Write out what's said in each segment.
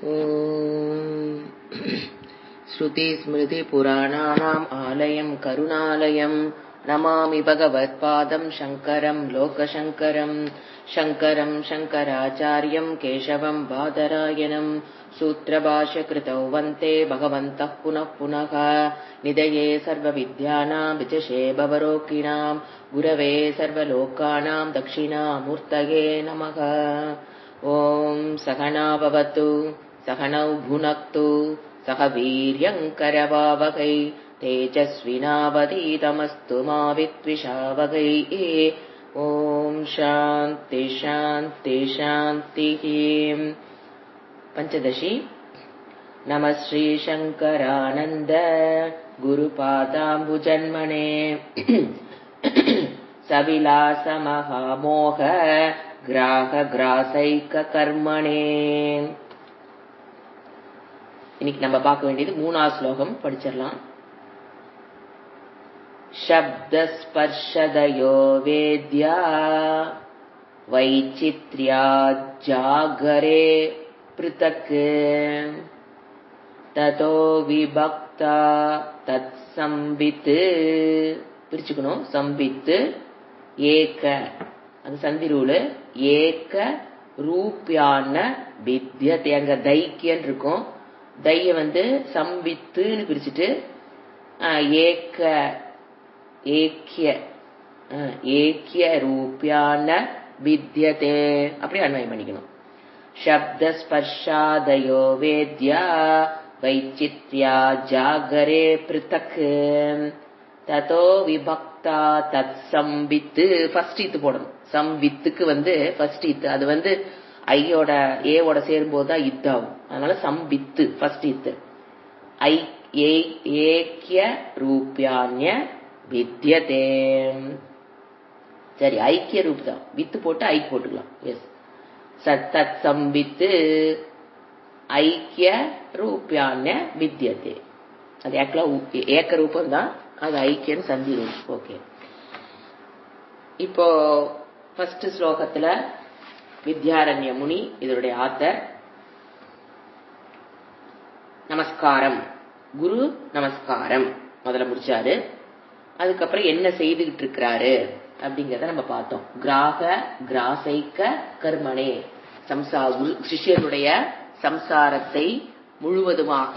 ஓம் ஸ்ருதி ஸ்மிருதி புராணானாம் ஆலயம் கருணாலயம் நமாமி பகவத்பாதம் சங்கரம் லோகசங்கரம் சங்கரம் சங்கராச்சார்யம் கேசவம் பாதராயணம் சூத்ரபாஷ்யகிருதௌ வந்தே பகவந்தः புனः புனः நிதயே சர்வவித்யானாம் விசேஷே பவரோகிணாம் குரவே சர்வலோகானாம் தக்ஷிணாமூர்த்தயே நமः. ஓம் சகனா பவது சகனௌ புனக்து சக வீர்யங்கரவாவகை தேஜஸ்வினாவதீதமஸ்து மா வித்விஷாவகை. ஓம் சாந்தி சாந்தி சாந்தி. பஞ்சதசி. நம ஸ்ரீ சங்கரானந்த குருபாதாம்புஜன்மனே சவிலாச மகாமோக கிராக கிராசைக கர்மணே. இன்னைக்கு நம்ம பார்க்க வேண்டியது மூணாவது ஸ்லோகம். படிச்சிடலாம். சப்தஸ்பர்ஷதயோ வேத்யா வைச்சித்ர்யா ஜாகரே பிருதக் ததோ விபக்தா தத் சம்பித். பிரிச்சுக்கணும். சம்பித் ஏக, அது சந்தி ரூலு. ஏக ரூப்யான வித்யதே, அங்க தைக்கியன் இருக்கும். தைய சம்பித்துன்னு பிரிச்சுட்டு ஏக ஏக்கிய ஏக்கிய ரூப்யான வித்யதே அப்படி அன்வயம் பண்ணிக்கணும். சப்த ஸ்பர்ஷாதயோ வேத்யா வைச்சித்யா ஜாகரே பிருதக் ததோ விபக்தா தத் சம்பித்து. ஃபர்ஸ்ட் இத்து போடணும். சம்வித்துக்கு ஃபர்ஸ்ட் இத்து, அது ஐயோட ஏவோட சேரும்போது தான் இத்தாகும். அதனால சம்பித்து ஃபர்ஸ்ட் இத்து. ஏக்கிய ரூப்யான்ய வித்யதே. சரி, ஐக்கிய ரூப் தான். வித்து போட்டு ஐக் போட்டுக்கலாம். எஸ், சத்தத் சம்பித்து ஐக்கிய ரூப்யான்ய வித்யதே. அது ஏக்க ரூபம் தான், அது ஐக்கியன் சந்தி ரூப். ஓகே. இப்போ ஃபர்ஸ்ட் ஸ்லோகத்துல வித்யாரண்ய முனி இதனுடைய ஆத்தர். நமஸ்காரம், குரு நமஸ்காரம் முதல்ல முடிச்சாரு. அதுக்கப்புறம் என்ன செய்துகிட்டு இருக்கிறாரு அப்படிங்கறத நம்ம பார்த்தோம். கிராக கிராசைக்க கர்மனே, சிஷ்யனுடைய சம்சாரத்தை முழுவதுமாக,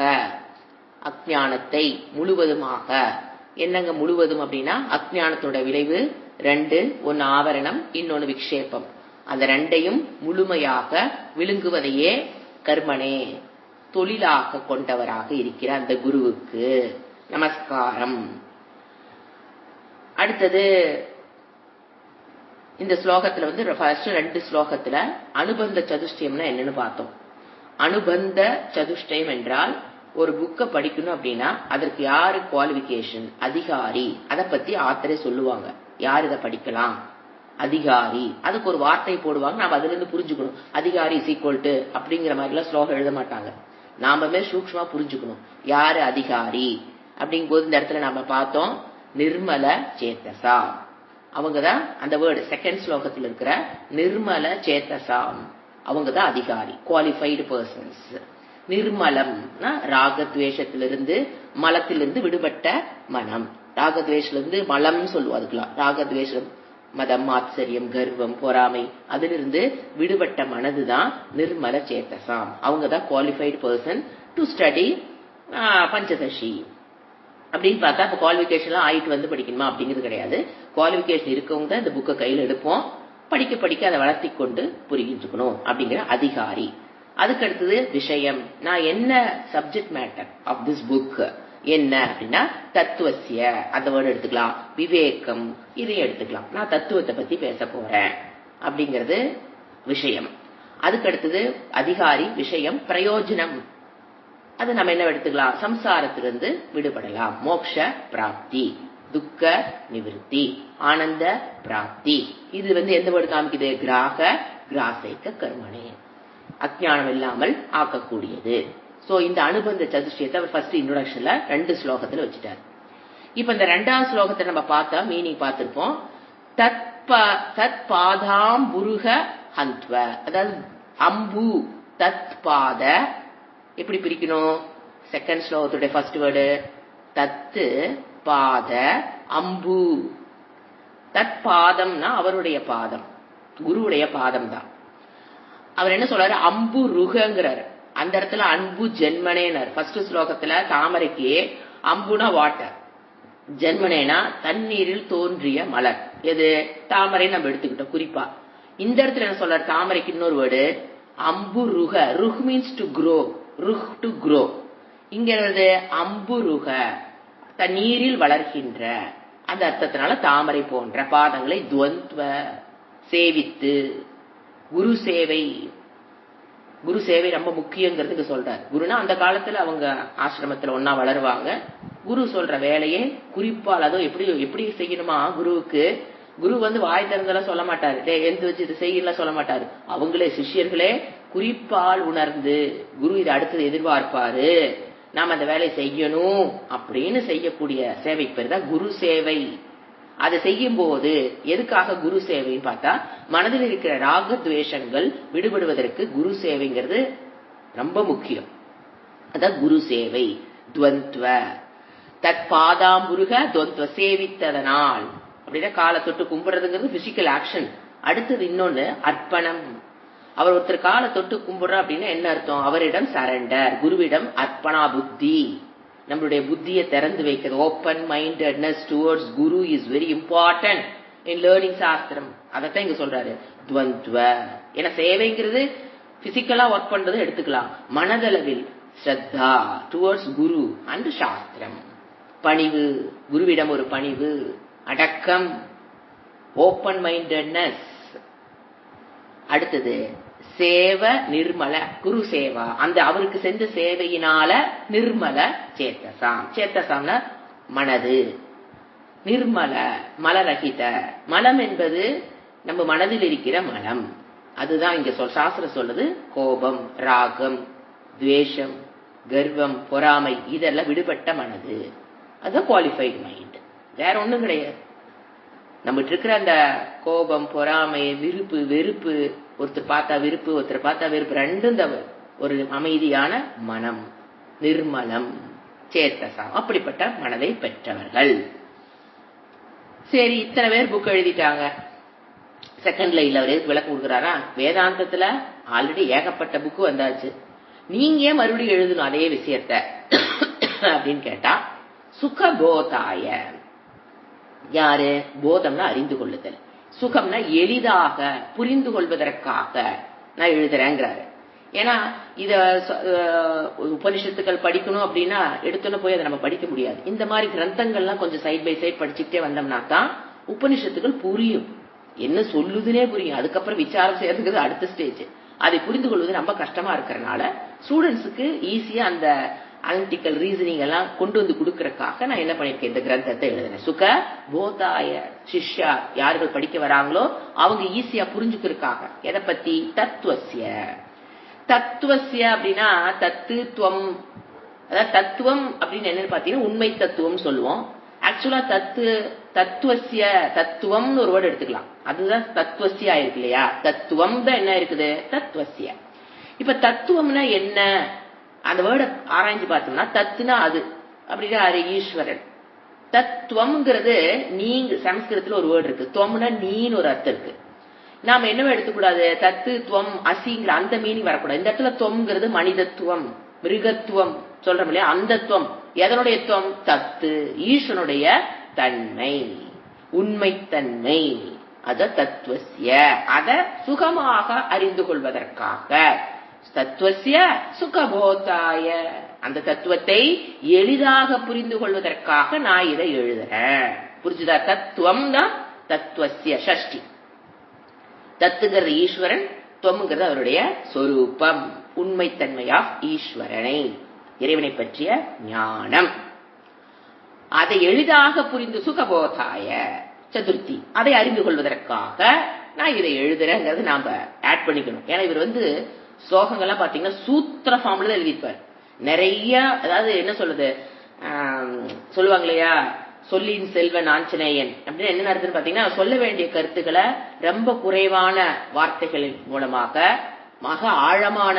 அஜ்ஞானத்தை முழுவதுமாக. என்னங்க முழுவதும் அப்படின்னா, அஜ்ஞானத்தோட விளைவு ரெண்டு, ஒன்னு ஆவரணம், இன்னொன்னு விக்ஷேபம். அந்த ரெண்டையும் முழுமையாக விழுங்குவதையே கர்மனே தொழிலாக கொண்டவராக இருக்கிற அந்த குருவுக்கு நமஸ்காரம். அடுத்தது இந்த ஸ்லோகத்துல ஃபர்ஸ்ட் ரெண்டு ஸ்லோகத்துல அனுபந்த சதுஷ்டயம்னா என்னன்னு பார்த்தோம். அனுபந்த சதுஷ்டயம் என்றால், ஒரு புக்கை படிக்கணும் அப்படின்னா அதற்கு யாரு குவாலிபிகேஷன், அதிகாரி, அதை பத்தி ஆத்தரே சொல்லுவாங்க. யார் இதை படிக்கலாம், அதிகாரி. அதுக்கு ஒரு வார்த்தை போடுவாங்க, நாம அதுல இருந்து புரிஞ்சுக்கணும். அதிகாரி இஸ் ஈக்குவல் டு அப்படிங்கிற மாதிரி எல்லாம் ஸ்லோகம் எழுத மாட்டாங்க. நாமமே சூக்ஷ்மா புரிஞ்சுக்கணும் யாரு அதிகாரி அப்படிங்கும் போது. இந்த இடத்துல நாம பார்த்தோம் நிர்மல சேத்தசா, அவங்கதான் அந்த வேர்டு செகண்ட் ஸ்லோகத்தில் இருக்கிற நிர்மல சேத்தசா, அவங்கதான் அதிகாரி, குவாலிஃபைடு பர்சன்ஸ். நிர்மலம்னா ராகத்வேஷத்திலிருந்து மலத்திலிருந்து விடுபட்ட மனம். ராகத்வேஷத்திலிருந்து மலம் சொல்லுவோம். அதுக்கெல்லாம் ராகத்வேஷம், மதம், ஆச்சரியம், கர்வம், பொறாமை, அதிலிருந்து விடுபட்ட மனதுதான் நிர்மல சேத்தசாம். அவங்கதான் qualified person to study Panchadasi அப்படின்னு பார்த்தா. இப்ப குவாலிபிகேஷன் ஆயிட்டு படிக்கணுமா அப்படிங்கிறது கிடையாது. குவாலிபிகேஷன் இருக்கவங்க தான் இந்த புக்கை கையில் எடுப்போம். படிக்க படிக்க அதை வளர்த்தி கொண்டு புரிஞ்சுக்கணும் அப்படிங்கிற அதிகாரி. அதுக்கு அடுத்தது விஷயம். நான் என்ன subject matter of this book என்ன அப்படின்னா, தத்துவசிய, அந்த வேர்டு எடுத்துக்கலாம். விவேகம், இதையும் எடுத்துக்கலாம். நான் தத்துவத்தை பத்தி பேச போறேன் அப்படிங்கிறது விஷயம். அதுக்கு அடுத்தது அதிகாரி, விஷயம், பிரயோஜனம். அது நம்ம என்ன எடுத்துக்கலாம், சம்சாரத்திலிருந்து விடுபடலாம், மோக்ஷ பிராப்தி, துக்க நிவிருத்தி, ஆனந்த பிராப்தி. இது எந்த வேர்டு காமிக்குது, கிராக கிராசைக்க கர்மனே, அஜ்ஞானம் இல்லாமல் ஆக்கக்கூடியது. சோ இந்த அனுபந்த சதுஷ்டயத்தை அவர் ஃபர்ஸ்ட் இன்ட்ரோடக்ஷன்ல ரெண்டு ஸ்லோகத்துல வச்சுட்டார். இப்ப இந்த ரெண்டாவது ஸ்லோகத்தை நம்ம பார்த்தா மீனிங் பார்த்திருப்போம். தத் பாதாம் புருக ஹந்த்வ, அதாவது அம்பு தத் பாத எப்படி பிரிக்கணும்? செகண்ட் ஸ்லோகத்துடைய ஃபர்ஸ்ட் வேர்டு தத்து பாத அம்பு. தத் பாதம்னா அவருடைய பாதம், குருவுடைய பாதம் தான். அவர் என்ன சொல்றாரு? அம்பு ருகங்கிறாரு. அந்த இடத்துல அன்பு ஜென்மனேனர். ஃபர்ஸ்ட் ஸ்லோகத்துல தாமரைக்கு அம்புனா வாட்டர், ஜென்மனேனா தண்ணீரில் தோன்றிய மலர். எது? தாமரை நம்ம எடுத்துக்கிட்டோம் குறிப்பா. இந்த இடத்துல என்ன சொல்றாரு? தாமரைக்கு இன்னொரு வேர்டு அம்பு ருக. ருக் மீன்ஸ் டு க்ரோ, ருக் டு க்ரோ. இங்க அம்பு ருக, தண்ணீரில் வளர்கின்ற. அந்த அர்த்தத்தினால தாமரை போன்ற பாதங்களை துவந்த்வ சேவித்து. குரு சேவை, குரு சேவை ரொம்ப முக்கியங்கிறதுக்கு சொல்றாரு. குருனா அந்த காலத்துல அவங்க ஆசிரமத்துல ஒன்னா வளருவாங்க. குரு சொல்ற வேலையே குறிப்பால் அதுவும் எப்படி செய்யணுமா குருவுக்கு. குரு வாய் திறந்தெல்லாம் சொல்ல மாட்டாரு, எழுந்து வச்சு இது செய்யலாம் சொல்ல மாட்டாரு. அவங்களே சிஷ்யர்களே குறிப்பால் உணர்ந்து குரு இதை அடுத்தது எதிர்பார்ப்பாரு, நாம அந்த வேலையை செய்யணும் அப்படின்னு செய்யக்கூடிய சேவை பேர் தான் குரு சேவை. அதை செய்யும் போது எதுக்காக குரு சேவைன்னு பார்த்தா, மனதில் இருக்கிற ராக துவேஷங்கள் விடுபடுவதற்கு குரு சேவைங்கிறது ரொம்ப முக்கியம். அதான் குரு சேவை. துவந்த்வ தத் பாதாம்புருக துவந்த்வ சேவித்ததனால் அப்படின்னா காலை தொட்டு கும்பிடுறதுங்கிறது பிசிக்கல் ஆக்ஷன். அடுத்தது இன்னொன்னு அர்ப்பணம். அவர் ஒருத்தர் காலை தொட்டு கும்பிடுற அப்படின்னா என்ன அர்த்தம்? அவரிடம் சரண்டர், குருவிடம் அர்ப்பணா புத்தி. நம்மளுடைய புத்தியை திறந்து வைக்கிறது. Open mindedness towards Guru is very important in learning சாஸ்திரம். அதைத்தான் இங்க சொல்றாரு துவந்த்வ. ஏன்னா சேவைங்கிறது பிசிக்கலா ஒர்க் பண்றது எடுத்துக்கலாம், மனதளவில் ஸ்ரத்தா டுவர்ட்ஸ் குரு அண்ட் சாஸ்திரம். பணிவு, குருவிடம் ஒரு பணிவு, அடக்கம், ஓப்பன் மைண்டட்னஸ். அடுத்தது சேவ நிர்மல, குரு சேவா. அந்த அவருக்கு செஞ்ச சேவையினால நிர்மல சேத்தசாம். சேத்தசாம்னா மனது, நிர்மல மலரகித. மலம் என்பது நம்ம மனதில் இருக்கிற மலம். அதுதான் இங்க சாஸ்திரம் சொல்லுது. கோபம், ராகம், துவேஷம், கர்வம், பொறாமை இதெல்லாம் விடுபட்ட மனது. அதுதான் குவாலிஃபைடு மைண்ட், வேற ஒண்ணும் கிடையாது. நம்மகிட்ட இருக்கிற அந்த கோபம், பொறாமை, விருப்பு, வெறுப்பு, ஒருத்தர் பார்த்தா விருப்பு, ஒருத்தர் பார்த்தா வெறுப்பு, ரெண்டும் ஒரு அமைதியான மனம், நிர்மலம் சேத்தசம். அப்படிப்பட்ட மனதை பெற்றவர்கள். சரி, இத்தனை பேர் புக் எழுதிட்டாங்க. செகண்ட் லைன்ல அவர் எதுக்கு விளக்கம் கொடுக்குறாரா? வேதாந்தத்துல ஆல்ரெடி ஏகப்பட்ட புக்கு வந்தாச்சு, நீங்க ஏன் மறுபடியும் எழுதணும் அதே விஷயத்த அப்படின்னு கேட்டா, சுகபோதாய. யாரு? போதம்னா அறிந்து கொள்ளுதல், சுகம்னா எளிதாக புரிந்து கொள்வதற்காக நான் எழுதுறேங்கிறாரு. ஏன்னா இத உபனிஷத்துக்கள் படிக்கணும் அப்படின்னா எடுத்துன்னு போய் அதை நம்ம படிக்க முடியாது. இந்த மாதிரி கிரந்தங்கள்லாம் கொஞ்சம் சைட் பை சைட் படிச்சுட்டே வந்தோம்னா தான் உபனிஷத்துக்கள் புரியும், என்ன சொல்லுதுன்னே புரியும். அதுக்கப்புறம் விசாரம் செய்யறதுக்கு அடுத்த ஸ்டேஜ். அதை புரிந்து கொள்வது ரொம்ப கஷ்டமா இருக்கிறதுனால ஸ்டூடெண்ட்ஸுக்கு ஈஸியா அந்த அனலிட்டிக்கல் ரீசனிங் எல்லாம் கொண்டு வந்து கொடுக்கறதுக்காக நான் என்ன பண்ணிருக்கேன், இந்த கிரந்தத்தை எழுதுனேன். சுக போதாய சிஷ்யா, யார்கள் படிக்க வராங்களோ அவங்க ஈஸியா புரிஞ்சுக்கிறதுக்காக. எதை பத்தி? தத்துவசிய. தத்துவசிய அப்படின்னா தத்துவம், அதாவது தத்துவம் அப்படின்னு என்னன்னு பாத்தீங்கன்னா உண்மை தத்துவம் சொல்லுவோம். ஆக்சுவலா தத்துவசிய, தத்துவம்னு ஒரு வேர்டு எடுத்துக்கலாம், அதுதான் தத்துவசியா இருக்கு இல்லையா? தத்துவம் தான் என்ன இருக்குது? தத்துவசிய. இப்ப தத்துவம்னா என்ன? அந்த வேர்டை ஆராய்ஞ்சு பார்த்தோம்னா தத்துனா அது அப்படின்னா அது ஈஸ்வரன். தத்துவம்ங்கிறது நீங்க சமஸ்கிருதத்துல ஒரு வேர்டு இருக்கு, துவம்னா நீன்னு ஒரு அர்த்தம் இருக்கு. நாம என்ன எடுத்துக்கூடாது, தத்து துவம் அசிங்கிற அந்த மீனிங் வரக்கூடாது. இந்த இடத்துல துவம்ங்கிறது மனிதத்துவம், மிருகத்துவம் சொல்றோம் இல்லையா, அந்த துவம். எதனுடைய துவம்? தத்து, ஈஸ்வனுடைய தன்மை, உண்மைத்தன்மை. அத தத்துவசிய, அத சுகமாக அறிந்து கொள்வதற்காக. தத்துவசிய சுகபோதாய, அந்த தத்துவத்தை எளிதாக புரிந்து கொள்வதற்காக நான் இதை எழுதுறேன். புரிஞ்சுதா? தத்துவம் தான் தத்துவசிய ஷஷ்டி. தத்துங்கிறது ஈஸ்வரன், துவம்ங்கிறது அவருடைய சொரூபம், உண்மைத்தன்மையா ஈஸ்வரனை, இறைவனை பற்றிய ஞானம். அதை எளிதாக புரிந்து சுகபோதாய சதுர்த்தி, அதை அறிந்து கொள்வதற்காக நான் இதை எழுதுறேங்கிறது நாம ஆட் பண்ணிக்கணும். ஏன்னா இவர் ஸ்லோகங்கள்லாம் பாத்தீங்கன்னா சூத்திர ஃபார்ம்ல தான் எழுதிப்பார் நிறைய. அதாவது என்ன சொல்லுது, சொல்லுவாங்க இல்லையா, சொல்லின் செல்வன் ஆஞ்சநேயன் அப்படின்னு என்ன நடக்குதுன்னு பாத்தீங்கன்னா, சொல்ல வேண்டிய கருத்துக்களை ரொம்ப குறைவான வார்த்தைகளின் மூலமாக மக ஆழமான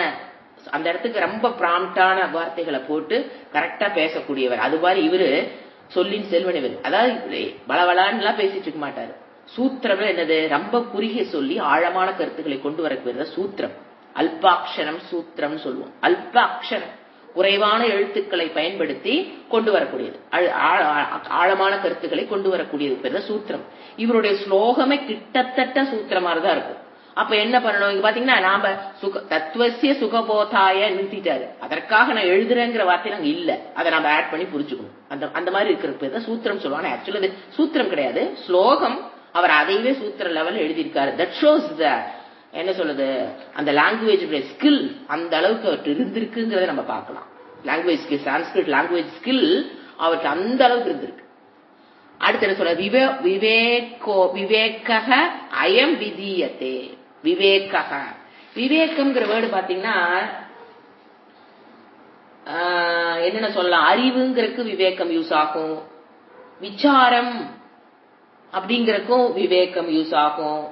அந்த இடத்துக்கு ரொம்ப பிராம்டான வார்த்தைகளை போட்டு கரெக்டா பேசக்கூடியவர். அது மாதிரி இவரு சொல்லின் செல்வன் இவர். அதாவது பலவளான்லாம் பேசிட்டு இருக்க மாட்டாரு. சூத்திரம் என்னது? ரொம்ப குறுகிய சொல்லி ஆழமான கருத்துக்களை கொண்டு வரக்கூடிய சூத்திரம். அல்பாட்சரம் சூத்திரம் சொல்லுவோம். அல்பாட்சரம் குறைவான எழுத்துக்களை பயன்படுத்தி கொண்டு வரக்கூடியது, ஆழமான கருத்துக்களை கொண்டு வரக்கூடியது பேர் சூத்திரம். இவருடைய ஸ்லோகமே கிட்டத்தட்ட சூத்திரம் மாதிரிதான் இருக்கும். அப்ப என்ன பண்ணணும்? இங்க பாத்தீங்கன்னா நாம தத்துவசிய சுகபோதாய நிறுத்திட்டாரு. அதற்காக நான் எழுதுறேங்கிற வார்த்தை நாங்க இல்ல, அதை நம்ம ஆட் பண்ணி புரிஞ்சுக்கணும். அந்த மாதிரி இருக்கிற பேர் தான் சூத்திரம் சொல்லுவாங்க. ஆக்சுவலி அது சூத்திரம் கிடையாது, ஸ்லோகம். அவர் அதையவே சூத்திர லெவல் எழுதியிருக்காரு. தட் ஷோஸ் த என்ன சொல்லுது, அந்த லாங்குவேஜ் ஸ்கில் அந்த அளவுக்கு அவர்கிட்ட இருந்திருக்குங்கிறத நம்ம பார்க்கலாம். Language skill, Sanskrit language skill அவருக்கு அந்த அளவுக்கு இருந்திருக்கு. அடுத்து என்ன சொல்ற? விவேக அயம் விதீயத்தே. விவேக, விவேகம்ங்கிற வேர்டு பாத்தீங்கன்னா என்னென்ன சொல்லலாம்? அறிவுங்கிறதுக்கு விவேகம் யூஸ் ஆகும், விசாரம் அப்படிங்கறதுக்கும் விவேகம் யூஸ் ஆகும்.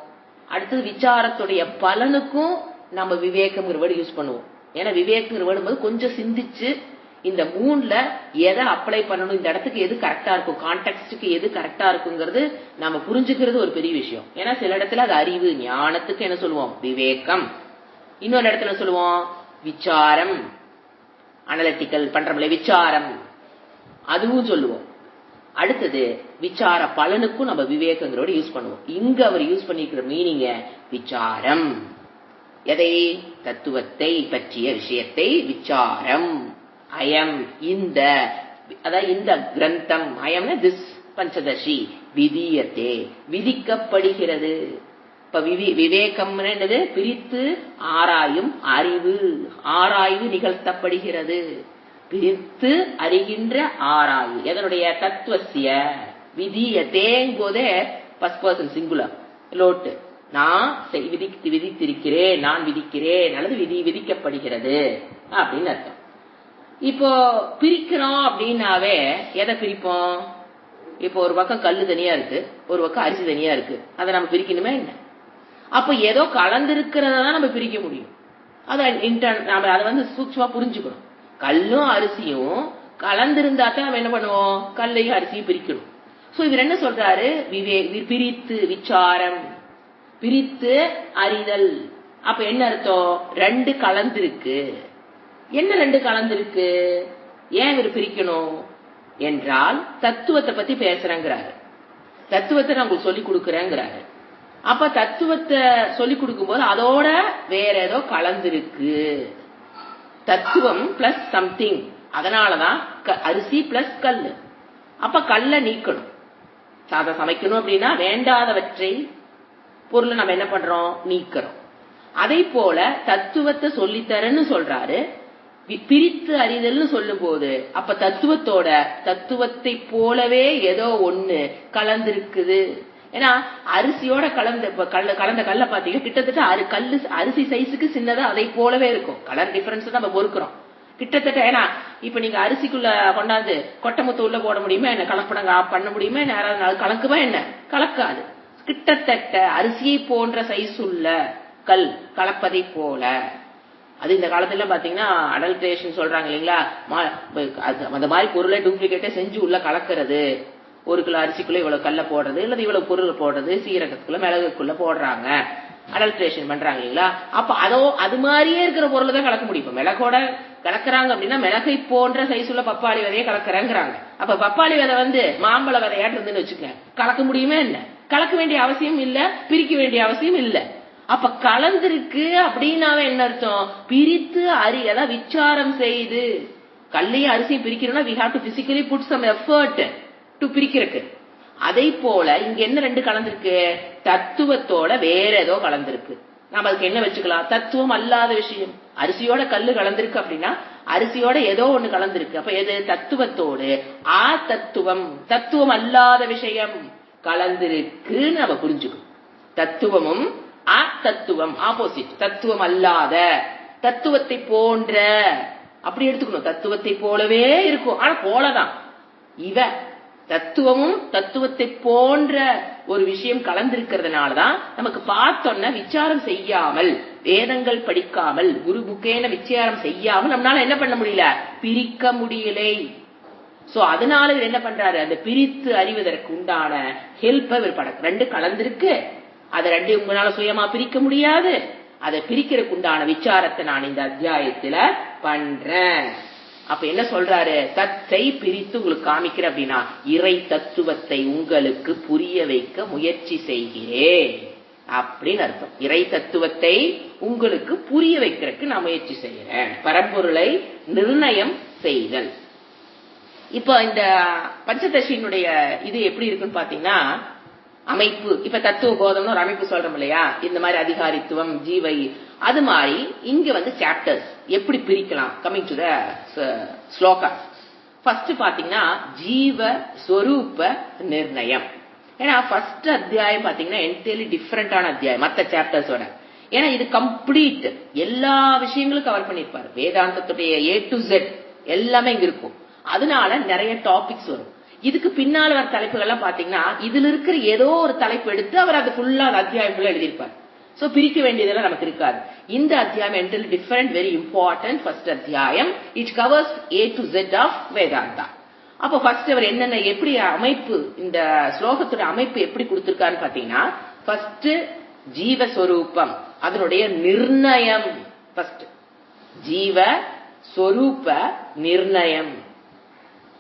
அடுத்தது விசாரத்துடைய பலனுக்கும் நம்ம விவேகம்ங்கிற வேர்டு யூஸ் பண்ணுவோம். ஏன்னா விவேகங்கிற வேர்டு போது கொஞ்சம் சிந்திச்சு இந்த மூணுல எதை அப்ளை பண்ணணும், இந்த இடத்துக்கு எது கரெக்டா இருக்கும், கான்டெக்ஸ்டுக்கு எது கரெக்டா இருக்குங்கிறது நம்ம புரிஞ்சுக்கிறது ஒரு பெரிய விஷயம். ஏன்னா சில இடத்துல அது அறிவு ஞானத்துக்கு என்ன சொல்லுவோம்? விவேகம். இன்னொரு இடத்துல சொல்லுவோம் விசாரம், அனலிட்டிக்கல் பண்றோம்ல விசாரம், அதுவும் சொல்லுவோம். அடுத்தது விசார பலனுக்கும் நம்ம விவேகங்களோட யூஸ் பண்ணுவோம். இங்க அவர் யூஸ் பண்ணிருக்கிற மீனிங்க விசாரம். எதை? தத்துவத்தை பற்றிய விஷயத்தை விசாரம். அயம் இந்த, அதாவது இந்த கிரந்தம், அயம்னா திஸ் பஞ்சதசி, விதியத்தே விதிக்கப்படுகிறது. இப்ப விவேகம் என்னது? பிரித்து ஆராயும் அறிவு, ஆராய்வு நிகழ்த்தப்படுகிறது. பிரித்து அறிகின்ற ஆராய்வு எதனுடைய? தத்துவசிய. விதியத்தேங் போதே ஃபர்ஸ்ட் பர்சன் சிங்குலர் லோட்டு. நான் விதித்திருக்கிறேன், நான் விதிக்கிறேன், அல்லது விதிக்கப்படுகிறது அப்படின்னு அர்த்தம். இப்போ பிரிக்கிறோம் அப்படின்னாவே எதை பிரிப்போம்? இப்போ ஒரு பக்கம் கல்லு தனியா இருக்கு, ஒரு பக்கம் அரிசி தனியா இருக்கு. அதை நம்ம பிரிக்கணுமே என்ன? அப்ப ஏதோ கலந்திருக்கிறதான் நம்ம பிரிக்க முடியும். நம்ம அதை சூட்சமா புரிஞ்சுக்கணும். கல்லும் அரிசியும் கலந்திருந்தா தான் நம்ம என்ன பண்ணுவோம்? கல்லையும் அரிசியும் பிரிக்கணும். சோ இவர் என்ன சொல்றாரு? பிரித்து விசாரம், பிரித்து அறிதல். அப்ப என்ன அர்த்தம்? ரெண்டு கலந்திருக்கு. என்ன ரெண்டு கலந்திருக்கு? ஏன் இவர் பிரிக்கணும் என்றால் தத்துவத்தை பத்தி பேசுறேங்கிறாரு, தத்துவத்தை நான் உங்களுக்கு சொல்லிக் கொடுக்கறேங்கிறாரு. அப்ப தத்துவத்தை சொல்லிக் கொடுக்கும் போது அதோட வேற ஏதோ கலந்திருக்கு. தத்துவம் பிளஸ் சம்திங். அதனாலதான் அரிசி பிளஸ் கல்லு. அப்ப கல்லை நீக்கணும். சாதம் சமைக்கணும் அப்படின்னா வேண்டாதவற்றை பொருளை நம்ம என்ன பண்றோம்? நீக்கிறோம். அதே போல தத்துவத்தை சொல்லித்தரன்னு சொல்றாரு. பிரித்து அறிதல்னு சொல்லும் போது அப்ப தத்துவத்தை போலவே ஏதோ ஒண்ணு கலந்திருக்குது. ஏன்னா அரிசியோட கலந்த கல்ல பாத்தீங்கன்னா கிட்டத்தட்ட அரிசி சைஸுக்கு சின்னதா அதை போலவே இருக்கும். கலர் டிஃபரன்ஸ் நம்ம பொறுக்கிறோம் கிட்டத்தட்ட. ஏன்னா இப்ப நீங்க அரிசிக்குள்ள கொண்டாந்து கொட்டமுத்து உள்ள போட முடியுமா என்ன? கலப்படம் பண்ண முடியுமா என்ன? யாராவது கலக்குமா என்ன? கலக்காது. கிட்டத்தட்ட அரிசியை போன்ற சைஸ் உள்ள கல் கலப்பதை போல. அது இந்த காலத்துல பாத்தீங்கன்னா அடல்ட்ரேஷன் சொல்றாங்க இல்லைங்களா? அந்த மாதிரி பொருளை டூப்ளிகேட்டை செஞ்சு உள்ள கலக்கிறது. ஒரு கிலோ அரிசிக்குள்ள இவ்வளவு கல்ல போடுறது, இல்லது இவ்வளவு பொருள் போடுறது, சீரகத்துக்குள்ள மிளகுக்குள்ள போடுறாங்க, அடல்ட்ரேஷன் பண்றாங்க இல்லைங்களா? அப்ப அது மாதிரியே இருக்கிற பொருளை தான் கலக்க முடியும். இப்ப மிளகோட கலக்குறாங்க அப்படின்னா மிளகை போன்ற சைஸ் உள்ள பப்பாளி விதையை கலக்குறேங்கிறாங்க. அப்ப பப்பாளி விதை மாம்பழ விதையாட்டு இருந்துன்னு வச்சுக்க, கலக்க முடியுமே என்ன? கலக்க வேண்டிய அவசியம் இல்ல, பிரிக்க வேண்டிய அவசியம் இல்ல. அப்ப கலந்திருக்கு அப்படின்னாவே என்ன அர்த்தம்? பிரித்து அதான் விசாரம் செய்து. கல்லையும் அரிசியும் பிரிக்கிறோம்னா we have to physically put some effort to பிரிக்கிறதுக்கு. அதே போல இங்க என்ன ரெண்டு கலந்திருக்கு? தத்துவத்தோட வேற ஏதோ கலந்திருக்கு. நாம அதுக்கு என்ன வச்சுக்கலாம்? தத்துவம் அல்லாத விஷயம். அரிசியோட கல்லு கலந்திருக்கு அப்படின்னா அரிசியோட ஏதோ ஒண்ணு கலந்திருக்கு. அப்ப எது? தத்துவத்தோடு தத்துவம் அல்லாத விஷயம் கலந்திருக்குன்னு நம்ம புரிஞ்சுக்கணும். தத்துவமும் தத்துவம் ஆப்போசிட். தத்துவம் அல்லாத, தத்துவத்தை போன்ற அப்படி எடுத்துக்கணும். தத்துவத்தை போலவே இருக்கும், ஆனா போலதான். தத்துவமும் தத்துவத்தை போன்ற ஒரு விஷயம் கலந்திருக்கிறதுனாலதான் நமக்கு பார்த்தோன்னா விசாரம் செய்யாமல், வேதங்கள் படிக்காமல், குரு புக்கேன விசாரம் செய்யாமல் நம்மளால என்ன பண்ண முடியல, பிரிக்க முடியலை. சோ அதனால இவர் என்ன பண்றாரு, அந்த பிரித்து அறிவதற்கு உண்டான ஹெல்ப் இவர் படம். ரெண்டு கலந்திருக்கு, அதை ரெண்டையும் உங்களால சுயமா பிரிக்க முடியாது. அதை பிரிக்கிறதுக்கு உண்டான விசாரத்தை நான் இந்த அத்தியாயத்துல பண்றேன். அப்ப என்ன சொல்றாரு, தத்தை பிரித்து உங்களுக்கு காமிக்கிறேன் அப்படின்னா, இறை தத்துவத்தை உங்களுக்கு புரிய வைக்க முயற்சி செய்கிறேன் அப்படின்னு அர்த்தம். இறை தத்துவத்தை உங்களுக்கு புரிய வைக்கிறதுக்கு நான் முயற்சி செய்யறேன். பரம்பொருளை நிர்ணயம் செய்தல். இப்ப இந்த பஞ்சதசியினுடைய இது எப்படி இருக்குன்னு பாத்தீங்கன்னா, அமைப்பு. இப்ப தத்துவ போதம்னு ஒரு அமைப்பு சொல்றோம் இல்லையா, இந்த மாதிரி அதிகாரித்துவம், ஜீவை, அது மாதிரி இங்க சாப்டர்ஸ் எப்படி பிரிக்கலாம். Coming to the shloka. First பாத்தீங்கன்னா ஜீவ ஸ்வரூப நிர்ணயம். ஏன்னா ஃபர்ஸ்ட் அத்தியாயம் பாத்தீங்கன்னா என்டையர்லி டிஃபரெண்டான அத்தியாயம் மற்ற சாப்டர்ஸோட. ஏன்னா இது கம்ப்ளீட் எல்லா விஷயங்களும் கவர் பண்ணிருப்பாரு. வேதாந்தத்துடைய A to Z எல்லாமே இங்க இருக்கும். அதனால நிறைய டாபிக்ஸ் வரும். இதுக்கு பின்னால வர தலைப்புகள்லாம் பாத்தீங்கன்னா இதுல இருக்கிற ஏதோ ஒரு தலைப்பு எடுத்து அவர் அது ஃபுல்லா அத்தியாயம் ஃபுல்லா எழுதியிருப்பார். சோ பிரிக்க வேண்டியதெல்லாம் நமக்கு இருக்காது. இந்த அத்தியாயம் entirely different, very important first அத்தியாயம். It covers A to Z of Vedanta. அப்ப ஃபர்ஸ்ட் அவர் என்னென்ன எப்படி அமைப்பு, இந்த ஸ்லோகத்தோட அமைப்பு எப்படி கொடுத்திருக்காருன்னு பாத்தீங்கன்னா, ஃபர்ஸ்ட் ஜீவஸ்வரூபம், அதனுடைய நிர்ணயம். ஃபர்ஸ்ட் ஜீவ ஸ்வரூப நிர்ணயம்.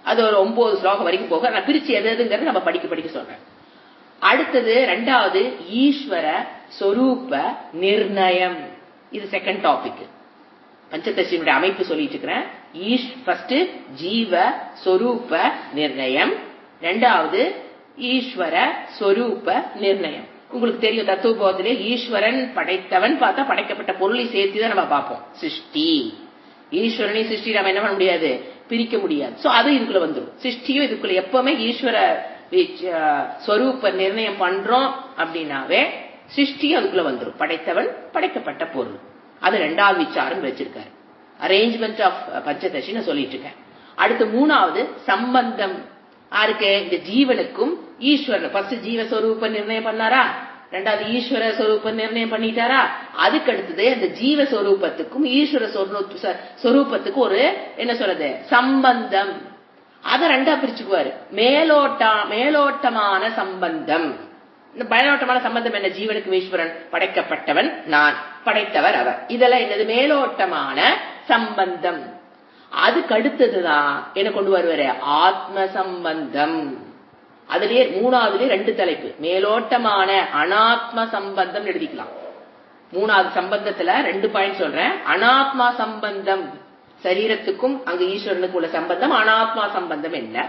அது ஒரு 9 ஸ்லோகம் வரைக்கும் போக நான் பிரிச்சு எதுங்கிறது நம்ம படிக்க சொல்றேன். அடுத்தது ரெண்டாவது ஈஸ்வர சொரூப நிர்ணயம். இது செகண்ட் டாபிக். பஞ்சதசியினுடைய அமைப்பு சொல்லிட்டு இருக்கிறேன். ஃபர்ஸ்ட் ஜீவ சொரூப நிர்ணயம், ரெண்டாவது ஈஸ்வர சொரூப நிர்ணயம். உங்களுக்கு தெரியும் தத்துவபோதத்திலே ஈஸ்வரன் படைத்தவன் பார்த்தா படைக்கப்பட்ட பொருளை சேர்த்துதான் நம்ம பார்ப்போம். சிருஷ்டி, ஈஸ்வரனை சிருஷ்டி நம்ம என்ன பண்ண முடியாது, பிரிக்க முடியாது. சோ அது இதுக்குள்ள வந்துடும். சிருஷ்டியும் இதுக்குள்ள எப்பவுமே ஈஸ்வர ஸ்வரூப நிர்ணயம் பண்றோம் அப்படின்னாவே சிருஷ்டியும் அதுக்குள்ள வந்துடும். படைத்தவன், படைக்கப்பட்ட பொருள். அது ரெண்டாவது விசாரம் வச்சிருக்காரு. அரேஞ்ச்மெண்ட் ஆஃப் பஞ்சதசி நான் சொல்லிட்டு இருக்கேன். அடுத்து மூணாவது சம்பந்தம். யாருக்கு, இந்த ஜீவனுக்கும் ஈஸ்வரன். ஃபர்ஸ்ட் ஜீவஸ்வரூப நிர்ணயம் பண்ணாரா, ரெண்டாவது ஈஸ்வர சொரூப நிர்ணயம் பண்ணிட்டாரா. அதுக்கு அடுத்தது அந்த ஜீவஸ்வரூபத்துக்கும் ஈஸ்வர சொரூபத்துக்கும் ஒரு என்ன சொல்றது சம்பந்தம். அதை ரெண்டா பிரிச்சுக்குவாரு. மேலோட்டமான சம்பந்தம். இந்த மேலோட்டமான சம்பந்தம் என்ன, ஜீவனுக்கு ஈஸ்வரன், படைக்கப்பட்டவன் நான், படைத்தவர் அவர். இதெல்லாம் என்னது மேலோட்டமான சம்பந்தம். அதுக்கு அடுத்ததுதான் என்ன கொண்டு வருவாரு, ஆத்ம சம்பந்தம். அதுலயே மூணாவதுலயே ரெண்டு தலைப்பு, மேலோட்டமான அனாத்ம சம்பந்தம் எழுதிக்கலாம். மூணாவது சம்பந்தத்துல 2 பாயிண்ட் சொல்றேன். அனாத்மா சம்பந்தம், சரீரத்துக்கும் அங்க ஈஸ்வரனுக்கு உள்ள சம்பந்தம். அனாத்மா சம்பந்தம் என்ன,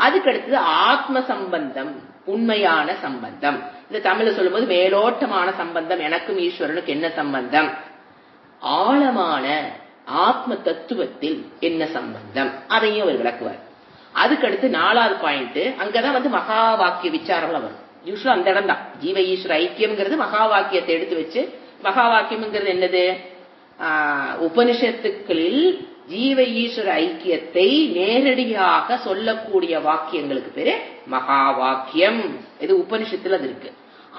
அதுக்கு அடுத்தது ஆத்ம சம்பந்தம், உண்மையான சம்பந்தம். இந்த தமிழ்ல சொல்லும் போது மேலோட்டமான சம்பந்தம், எனக்கும் ஈஸ்வரனுக்கு என்ன சம்பந்தம், ஆழமான ஆத்ம தத்துவத்தில் என்ன சம்பந்தம், அதையும் அவர் விளக்குவார். அதுக்கடுத்து 4வது பாயிண்ட், அங்கதான் மகா வாக்கிய விசாரம்லாம் வரும். யூஸ்வலா அந்த இடம் தான் ஜீவ ஈஸ்வர ஐக்கியம்ங்கிறது. மகா வாக்கியத்தை எடுத்து வச்சு, மகா வாக்கியம்ங்கிறது என்னது, உபனிஷத்துக்களில் ஜீவ ஈஸ்வர ஐக்கியத்தை நேரடியாக சொல்லக்கூடிய வாக்கியங்களுக்கு பேரு மகா வாக்கியம். இது உபனிஷத்துல அது இருக்கு.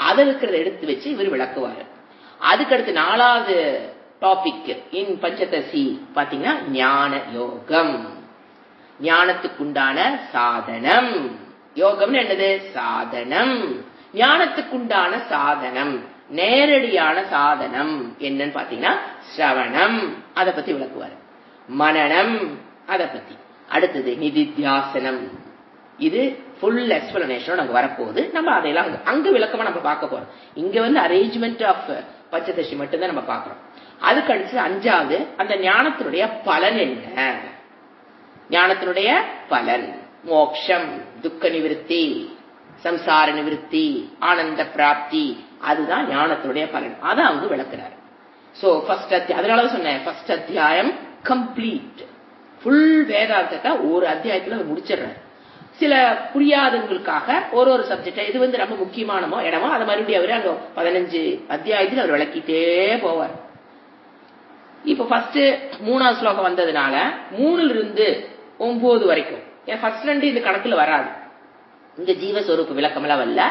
அதை இருக்கிறத எடுத்து வச்சு இவர் விளக்குவாரு. அதுக்கடுத்து 4வது டாபிக் இன் பஞ்சதசி பாத்தீங்கன்னா ஞான யோகம். ஞானத்துக்குண்டான சாதனம். யோகம்னு என்னது, சாதனம். ஞானத்துக்குண்டான சாதனம், நேரடியான சாதனம் என்னன்னு பாத்தீங்கன்னா சிரவணம். அதை பத்தி விளக்குவாரு. மனனம் அதை பத்தி. அடுத்தது நிதித்தியாசனம். இது ஃபுல் எக்ஸ்பிளனேஷன் அங்க வரப்போகுது. நம்ம அதையெல்லாம் அங்க விளக்கமா நம்ம பார்க்க போறோம். இங்க அரேஞ்ச்மெண்ட் ஆஃப் பஞ்சதசி மட்டும்தான் நம்ம பார்க்கிறோம். அதுக்கு அடுத்து 5வது அந்த ஞானத்தினுடைய பலன் என்ன. ஞானத்தினுடைய பலன் மோக்ஷம், துக்க நிவிருத்தி, சம்சார நிவிருத்தி, ஆனந்த பிராப்தி. அதுதான் ஞானத்தினுடைய பலன். அதை அவங்க விளக்குறாரு. சோ ஃபர்ஸ்ட் அதனால சொன்னேன், ஃபர்ஸ்ட் அத்தியாயம் கம்ப்ளீட், ஃபுல் வேதாந்தத்தை ஒரு அத்தியாயத்துல அவர் முடிச்சிடுறாரு. சில புரியாதவங்களுக்காக ஒரு சப்ஜெக்ட் இது ரொம்ப முக்கியமான இடமோ அதை மறுபடியும் அவரு அங்க 15 அத்தியாயத்தில் அவர் விளக்கிட்டே போவார். இப்ப ஃபர்ஸ்ட் 3வது ஸ்லோகம் வந்ததுனால 3லிருந்து 9 வரைக்கும், ஃபர்ஸ்ட் 2 இந்த கணக்குல வராது. இங்க ஜீவஸ்வரூப விளக்கமெல்லாம் வரல.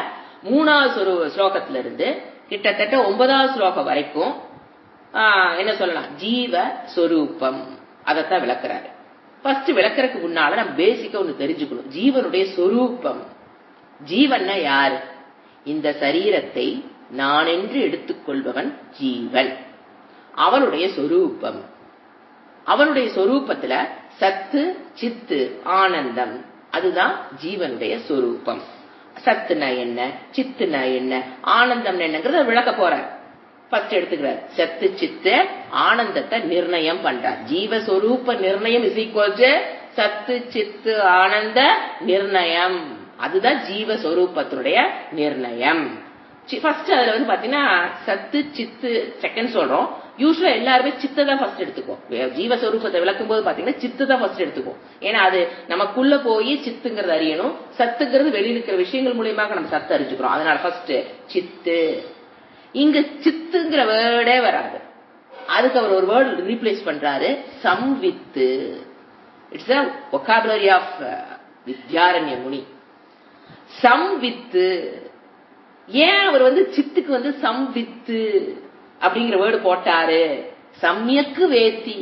3வது ஸ்லோகத்துல இருந்து கிட்டத்தட்ட 9வது ஸ்லோகம் வரைக்கும் என்ன சொல்லலாம், ஜீவஸ்வரூபம் அதத்தான் விளக்குறாரு. ஃபர்ஸ்ட் விளக்குறதுக்கு முன்னால நம்ம பேசிக்கா ஒண்ணு தெரிஞ்சுக்கணும். ஜீவனுடைய சொரூபம். ஜீவன்னா யாரு? இந்த சரீரத்தை நான் என்று எடுத்துக்கொள்பவன் ஜீவன். அவனுடைய சொரூபம். அவனுடைய சொரூபத்துல சத்து சித்து ஆனந்தம், அதுதான் ஜீவனுடைய சொரூபம். சத்துனா என்ன, சித்துனா என்ன, ஆனந்தம் என்னங்கிறத விளக்க போற. ஃபர்ஸ்ட் எடுத்துக்கிறார். சத்து சித்து ஆனந்தத்தை நிர்ணயம் பண்றார். ஜீவஸ்வரூப நிர்ணயம் இஸ் ஈக்குவல் டு சத்து சித்து ஆனந்த நிர்ணயம். அதுதான் ஜீவஸ்வரூபத்தினுடைய நிர்ணயம். ஃபர்ஸ்ட் அதுல வந்து பாத்தீங்கன்னா சத்து சித்து செகண்ட் சொல்றோம். யூஸ்வலா எல்லாருமே சித்தை தான் ஃபர்ஸ்ட் எடுத்துக்கும். ஜீவஸ்வரூபத்தை விளக்கும் போது பாத்தீங்கன்னா சித்து தான் ஃபர்ஸ்ட் எடுத்துக்கும். ஏன்னா அது நமக்குள்ள போய் சித்துங்கிறது அறியணும். சத்துங்கிறது வெளியில் இருக்கிற விஷயங்கள் மூலியமாக நம்ம சத்து அறிஞ்சுக்கிறோம். அதனால ஃபர்ஸ்ட் சித்து. இங்க சித்துங்கிற வேர்டே வராது. அதுக்கு அவர் ஒரு வேர்டு ரீப்ளேஸ் பண்றாரு, சம்வித்து. It's a vocabulary of Vidyaranya Muni. சம்வித்து. ஏன் அவர் வந்து சித்துக்கு வந்து சம்வித்து அப்படிங்கிற வேர்டு போட்டாரு? சம்யக்கு வேத்தி.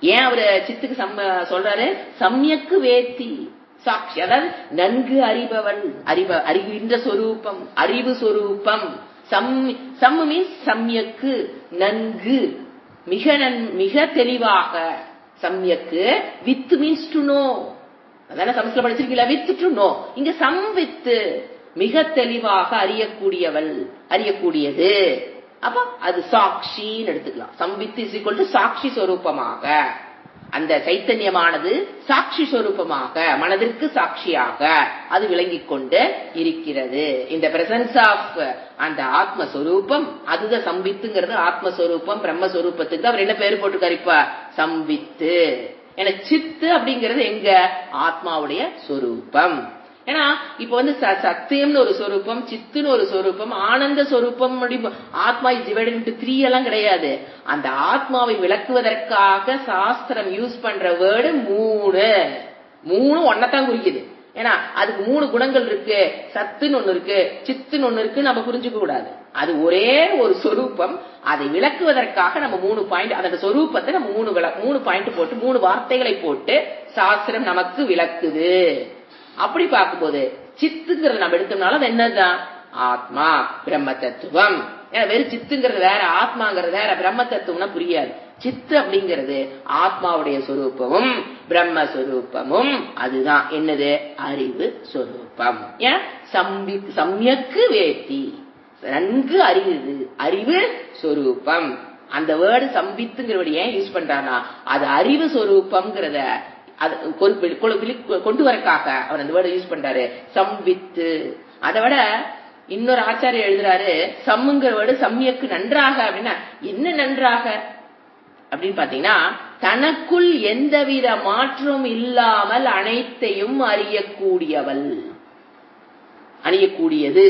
ஏன் அவரு சித்துக்கு சொல்றாரு? சம்யக்கு வேத்தி, சாட்சி, அதாவது நன்கு அறிபவன், அறிகின்ற சொரூபம், அறிவு சொரூபம். சம் மீன்ஸ் சம்யக்கு, நன்கு, மிக தெளிவாக. சம்யக்கு. With means to know. அதான சமஸ்கிருதம் படிச்சிருக்கீங்களா? With to know. இங்க சம்வித்து, மிக தெளிவாக அறியக்கூடியவள், அறியக்கூடியது. அப்ப அது சாட்சின்னு எடுத்துக்கலாம். சம்வித்து இஸ் ஈக்குவல் டு சாட்சி சொரூபமாக. அந்த சைத்தன்யமானது சாட்சி சொரூபமாக, மனதிற்கு சாட்சியாக அது விளங்கிக் கொண்டு இருக்கிறது. இந்த பிரசன்ஸ் ஆஃப் அந்த ஆத்மஸ்வரூபம், அதுதான் சம்வித்துங்கிறது. ஆத்மஸ்வரூபம் பிரம்மஸ்வரூபத்துக்கு அவர் என்ன பேரு போட்டுக்காரு இப்ப? சம்வித்து. ஏன்னா சித்து அப்படிங்கிறது எங்க? ஆத்மாவுடைய சொரூபம். ஏன்னா இப்ப வந்து சத்தியம்னு ஒரு சொரூபம், சித்துன்னு ஒரு சொரூபம், ஆனந்த சொரூபம். ஆத்மா இஸ் டிவைடட் இன்டு 3 எல்லாம் கிடையாது. அந்த ஆத்மாவை விளக்குவதற்காக சாஸ்திரம் யூஸ் பண்ற வேர்டு 3 ஒன்னதான் குறிக்குது. ஏன்னா அதுக்கு 3 குணங்கள் இருக்கு. சத்துன்னு ஒண்ணு இருக்கு, சித்துன்னு ஒண்ணு இருக்கு. நம்ம புரிஞ்சுக்க கூடாது. அது ஒரே ஒரு சொரூபம். அதை விளக்குவதற்காக நம்ம 3 பாயிண்ட், அந்த சொரூபத்தை நம்ம 3 பாயிண்ட் போட்டு 3 வார்த்தைகளை போட்டு சாஸ்திரம் நமக்கு விளக்குது. அப்படி பார்க்கும்போது சித்துங்கிறது நம்ம எடுத்தோம்னால அது என்னதான்? ஆத்மா, பிரம்ம தத்துவம். ஏன்னா வெறும் சித்துங்கிறது வேற, ஆத்மாங்கிறது வேற. பிரம்ம தத்துவம்னா புரியாது. சித்து அப்படிங்கிறது ஆத்மாவுடைய சொரூபமும் பிரம்மஸ்வரூபமும். அதுதான் என்னது? அறிவு சொரூபம். ஏன்? சம்யக்கு வேத்தி, நன்கு அறிவு, அறிவு சொரூபம். அந்த வேர்டு சம்பித்துங்கிறவடி ஏன் யூஸ் பண்றானா, அது அறிவு சொரூபம்ங்கிறத அது கொண்டு வரக்காக அவர் அந்த வேர்டை யூஸ் பண்றாரு, சம்வித்து. அதை விட இன்னொரு ஆச்சாரியர் எழுதுறாரு, சம்முங்கிற வேர்டு சம்யக்கு நன்றாக. அப்படின்னா என்ன நன்றாக அப்படின்னு பாத்தீங்கன்னா, தனக்குள் எந்தவித மாற்றம் இல்லாமல் அனைத்தையும் அறியக்கூடியவள், அறியக்கூடியது.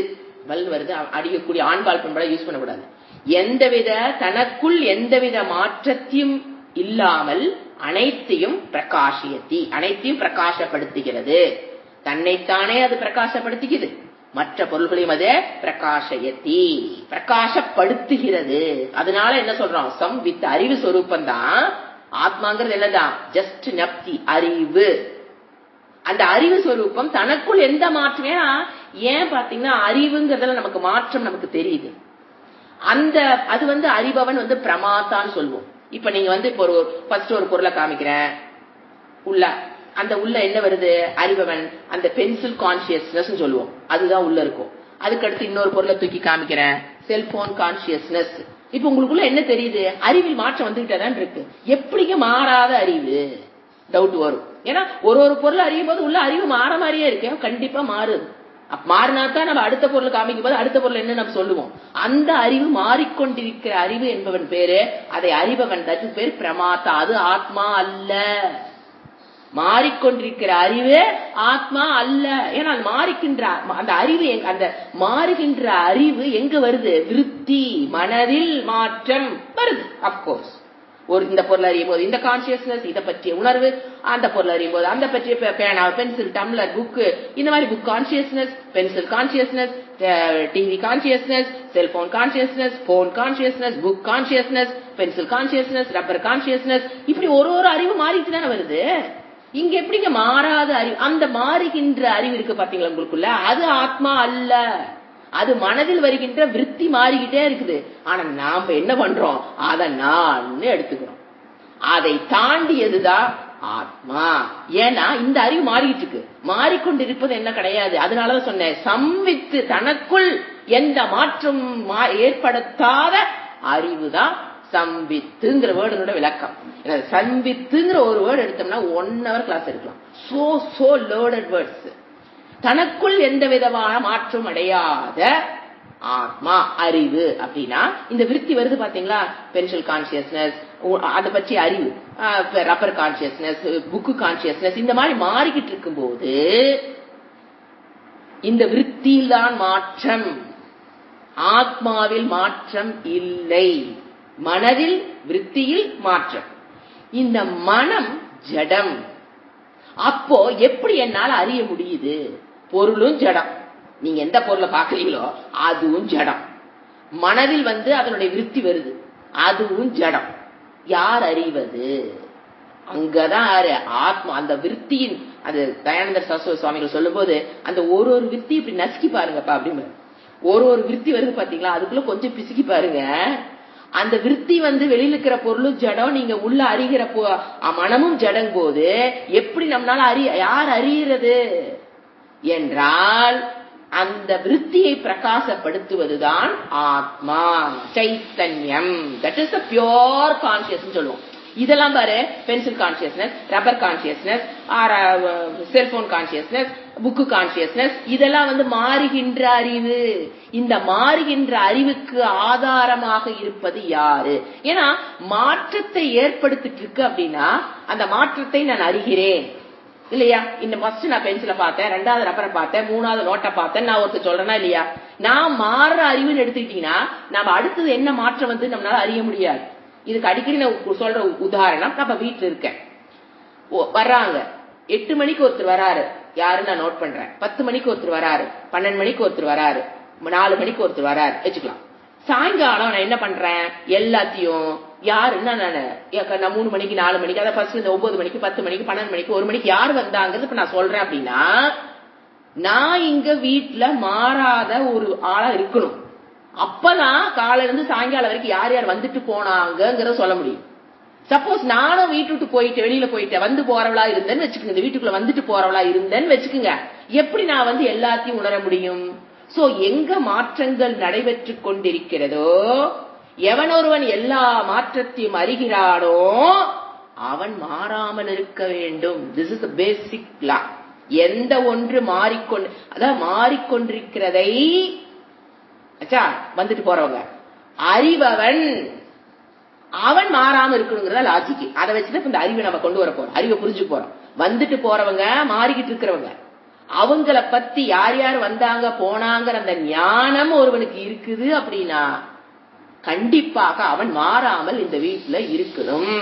வல் வருது, அறியக்கூடிய ஆண்பால் பண்பட யூஸ் பண்ணக்கூடாது. தனக்குள் எந்தவித மாற்றத்தையும் இல்லாமல் அனைத்தையும் பிரகாசியத்தி, அனைத்தையும் பிரகாசப்படுத்துகிறது. தன்னைத்தானே அது பிரகாசப்படுத்துகிறது, மற்ற பொருள்களையும் அது பிரகாசயத்தி, பிரகாசப்படுத்துகிறது. அதனால என்ன சொல்றோம்? சம் வித் அறிவு சொரூபம் தான். ஆத்மாங்கிறது என்னதான்? ஜஸ்ட் நப்தி, அறிவு. அந்த அறிவு சொரூபம் தனக்குள் எந்த மாற்றமே. ஏன் பாத்தீங்கன்னா அறிவுங்கிறதுல நமக்கு மாற்றம் நமக்கு தெரியுது. அந்த அது வந்து அறிபவன் வந்து பிரமாத்தான்னு சொல்லுவோம். இப்ப நீங்க வந்து இப்போ ஒரு பொருளை காமிக்கிறேன், உள்ள அந்த உள்ள என்ன வருது? அறிபவன். அந்த பென்சில் கான்சியஸ்னஸ் சொல்லுவோம், அதுதான் உள்ள இருக்கும். அதுக்கடுத்து இன்னொரு பொருளை தூக்கி காமிக்கிறேன், செல்போன் கான்சியஸ்னஸ். இப்ப உங்களுக்குள்ள என்ன தெரியுது? அறிவில் மாற்றம் வந்துகிட்டதான் இருக்கு. எப்படிங்க மாறாத அறிவு? டவுட் வரும். ஏன்னா ஒரு பொருள் அறியும் போது உள்ள அறிவு மாற மாதிரியே இருக்கு. கண்டிப்பா மாறுது. மாறினாத்தான் நம்ம அடுத்த பொருள் காமிக்கும் போது அடுத்த பொருள் என்ன நம்ம சொல்லுவோம். அந்த அறிவு மாறிக்கொண்டிருக்கிற அறிவு என்பவன் பேரு, அதை அறிபவன், அதுக்கு பேர் பிரமாத்தா. அது ஆத்மா அல்ல. மாறிக்கொண்டிருக்கிற அறிவு ஆத்மா அல்ல. ஏன்னா மாறிக்கின்ற அந்த அறிவு, அந்த மாறுகின்ற அறிவு எங்க வருது? விருத்தி, மனதில் மாற்றம் வருது. அப்கோர்ஸ் ஒரு இந்த பொருள் அறியும் போது இந்த கான்சியஸ்னஸ், இதை பற்றிய உணர்வு, அந்த பொருள் அறியும் போது அந்த பற்றிய பேனா, பென்சில், டம்ளர், புக்கு, இந்த மாதிரி book consciousness, pencil consciousness, TV consciousness, cellphone consciousness, phone consciousness, book consciousness, pencil consciousness, rubber consciousness, இப்படி ஒரு ஒரு அறிவு மாறிட்டு தானே வருது. இங்க எப்படிங்க மாறாத அறிவு? அந்த மாறுகின்ற அறிவு இருக்கு பாத்தீங்களா உங்களுக்குள்ள, அது ஆத்மா அல்ல. அது மனதில் வருகின்ற விருத்தி மாறிக்கிட்டே இருக்குது. ஆனா நாம என்ன பண்றோம், அதை நான் எடுத்துக்கிறோம். அதை தாண்டியதுதான் ஆத்மா. ஏன்னா இந்த அறிவு மாறிட்டு இருக்கு. மாறிக்கொண்டிருப்பது என்ன கிடையாது. அதனாலதான் சொன்னேன், சம்வித்து, தனக்குள் எந்த மாற்றம் ஏற்படுத்தாத அறிவுதான் சம்வித்துங்கிற வேர்டனோட விளக்கம். சம்வித்துங்கிற ஒரு வேர்டு எடுத்தோம்னா 1 hour கிளாஸ் எடுக்கலாம். So loaded words. தனக்குள் எந்த விதமான மாற்றம் அடையாத ஆத்மா அறிவு அப்படின்னா இந்த விருத்தி வருது பாத்தீங்களா, பென்சில் கான்சியஸ்னஸ், அதை பற்றி அறிவு, ரப்பர் கான்சியஸ்னஸ், புக்கு கான்சியஸ்னஸ், இந்த மாதிரி மாறிக்கிட்டு இருக்கும் போது இந்த விருத்தியில் தான் மாற்றம். ஆத்மாவில் மாற்றம் இல்லை, மனதில் விருத்தியில் மாற்றம். இந்த மனம் ஜடம். அப்போ எப்படி என்னால அறிய முடியுது? பொருளும் ஜடம், நீங்க எந்த பொருளை பாக்குறீங்களோ அதுவும் ஜடம். மனதில் அதனுடைய விருத்தி வருது, அதுவும் ஜடம். யார் அறிவது? அங்கதான் ஆத்மா. அந்த விருத்தியின், அது தயானந்தர் சரஸ்வதி சுவாமிகள் சொல்லும் போது அந்த ஒரு விருத்தி இப்படி நசுக்கி பாருங்கப்பா அப்படின்னு. ஒரு விருத்தி வருது பாத்தீங்களா, அதுக்குள்ள கொஞ்சம் பிசுக்கி பாருங்க. அந்த விருத்தி வெளியில இருக்கிற பொருளும் ஜடம், நீங்க உள்ள அறிகிற மனமும் ஜடம் போது எப்படி நம்மளால யார் அறிகிறது என்றால் அந்த விருத்தியை பிரகாசப்படுத்துவதுதான் ஆத்மா, சைத்தன்யம். That is the pure conscious சொல்லுவோம். இதெல்லாம் பாரு, pencil consciousness, rubber consciousness, cellphone consciousness, book consciousness, இதெல்லாம் மாறுகின்ற அறிவு. இந்த மாறுகின்ற அறிவுக்கு ஆதாரமாக இருப்பது யாரு? ஏன்னா மாற்றத்தை ஏற்படுத்திட்டு இருக்கு அப்படின்னா அந்த மாற்றத்தை நான் அறிகிறேன் இல்லையா? இந்த ஃபர்ஸ்ட் நான் பென்சிலை பார்த்தேன், 2வது ரப்பரை பார்த்தேன், 3வது நோட்டை பார்த்தேன், நான் ஒருத்தர் சொல்றேன்னா இல்லையா? நான் மாறுற அறிவுன்னு எடுத்துக்கிட்டீங்கன்னா நம்ம அடுத்தது என்ன மாற்றம் நம்மளால அறிய முடியாது. இதுக்கு அடிக்கடி நான் சொல்ற உதாரணம், நம்ம வீட்டுல இருக்கேன், வர்றாங்க 8 மணிக்கு ஒருத்தர் வராரு, யாருன்னு நான் நோட் பண்றேன். 10 மணிக்கு ஒருத்தர் வராரு, 12 மணிக்கு ஒருத்தர் வராரு, 4 மணிக்கு ஒருத்தர் வராரு வச்சுக்கலாம். சாயங்காலம் நான் என்ன பண்றேன், எல்லாத்தையும் யாருன்னா நான் 3 மணிக்கு 4 மணிக்கு, அதை ஃபர்ஸ்ட் 9 மணிக்கு 10 மணிக்கு 12 மணிக்கு 1 மணிக்கு யார் வந்தாங்கிறது இப்ப நான் சொல்றேன் அப்படின்னா, நான் இங்க வீட்டுல மாறாத ஒரு ஆளா இருக்கணும். அப்பதான் காலையில இருந்து சாயங்காலம் வரைக்கும் யார் யார் வந்துட்டு போனாங்கிறத சொல்ல முடியும். சப்போஸ் நானும் வீட்டு விட்டு போயிட்டு வெளியில போயிட்டு வந்து போறவளா இருந்தேன்னு வச்சுக்கோங்க, இந்த வீட்டுக்குள்ள வந்துட்டு போறவளா இருந்தேன்னு வச்சுக்கோங்க, எப்படி நான் எல்லாத்தையும் உணர முடியும்? சோ எங்க மாற்றங்கள் நடைபெற்று கொண்டிருக்கிறதோ, எவன் ஒருவன் எல்லா மாற்றத்தையும் அறிகிறானோ அவன் மாறாமல் இருக்க வேண்டும். திஸ் இஸ் தி பேசிக் லா. எந்த ஒன்று மாறிக்கொண்டிருக்கிறதை வந்துட்டு போறவங்க அறிபவன், அவன் மாறாம இருக்கணுங்கிறத லாஜிக். அதை வச்சுட்டு இந்த அறிவை நம்ம கொண்டு வர போறோம், அறிவை புரிஞ்சு போறோம். வந்துட்டு போறவங்க, மாறிக்கிட்டு இருக்கிறவங்க, அவங்கள பத்தி யார் யார் வந்தாங்க போனாங்கிற அந்த ஞானம் ஒருவனுக்கு இருக்குது அப்படின்னா கண்டிப்பாக அவன் மாறாமல் இந்த வீட்டுல இருக்கணும்.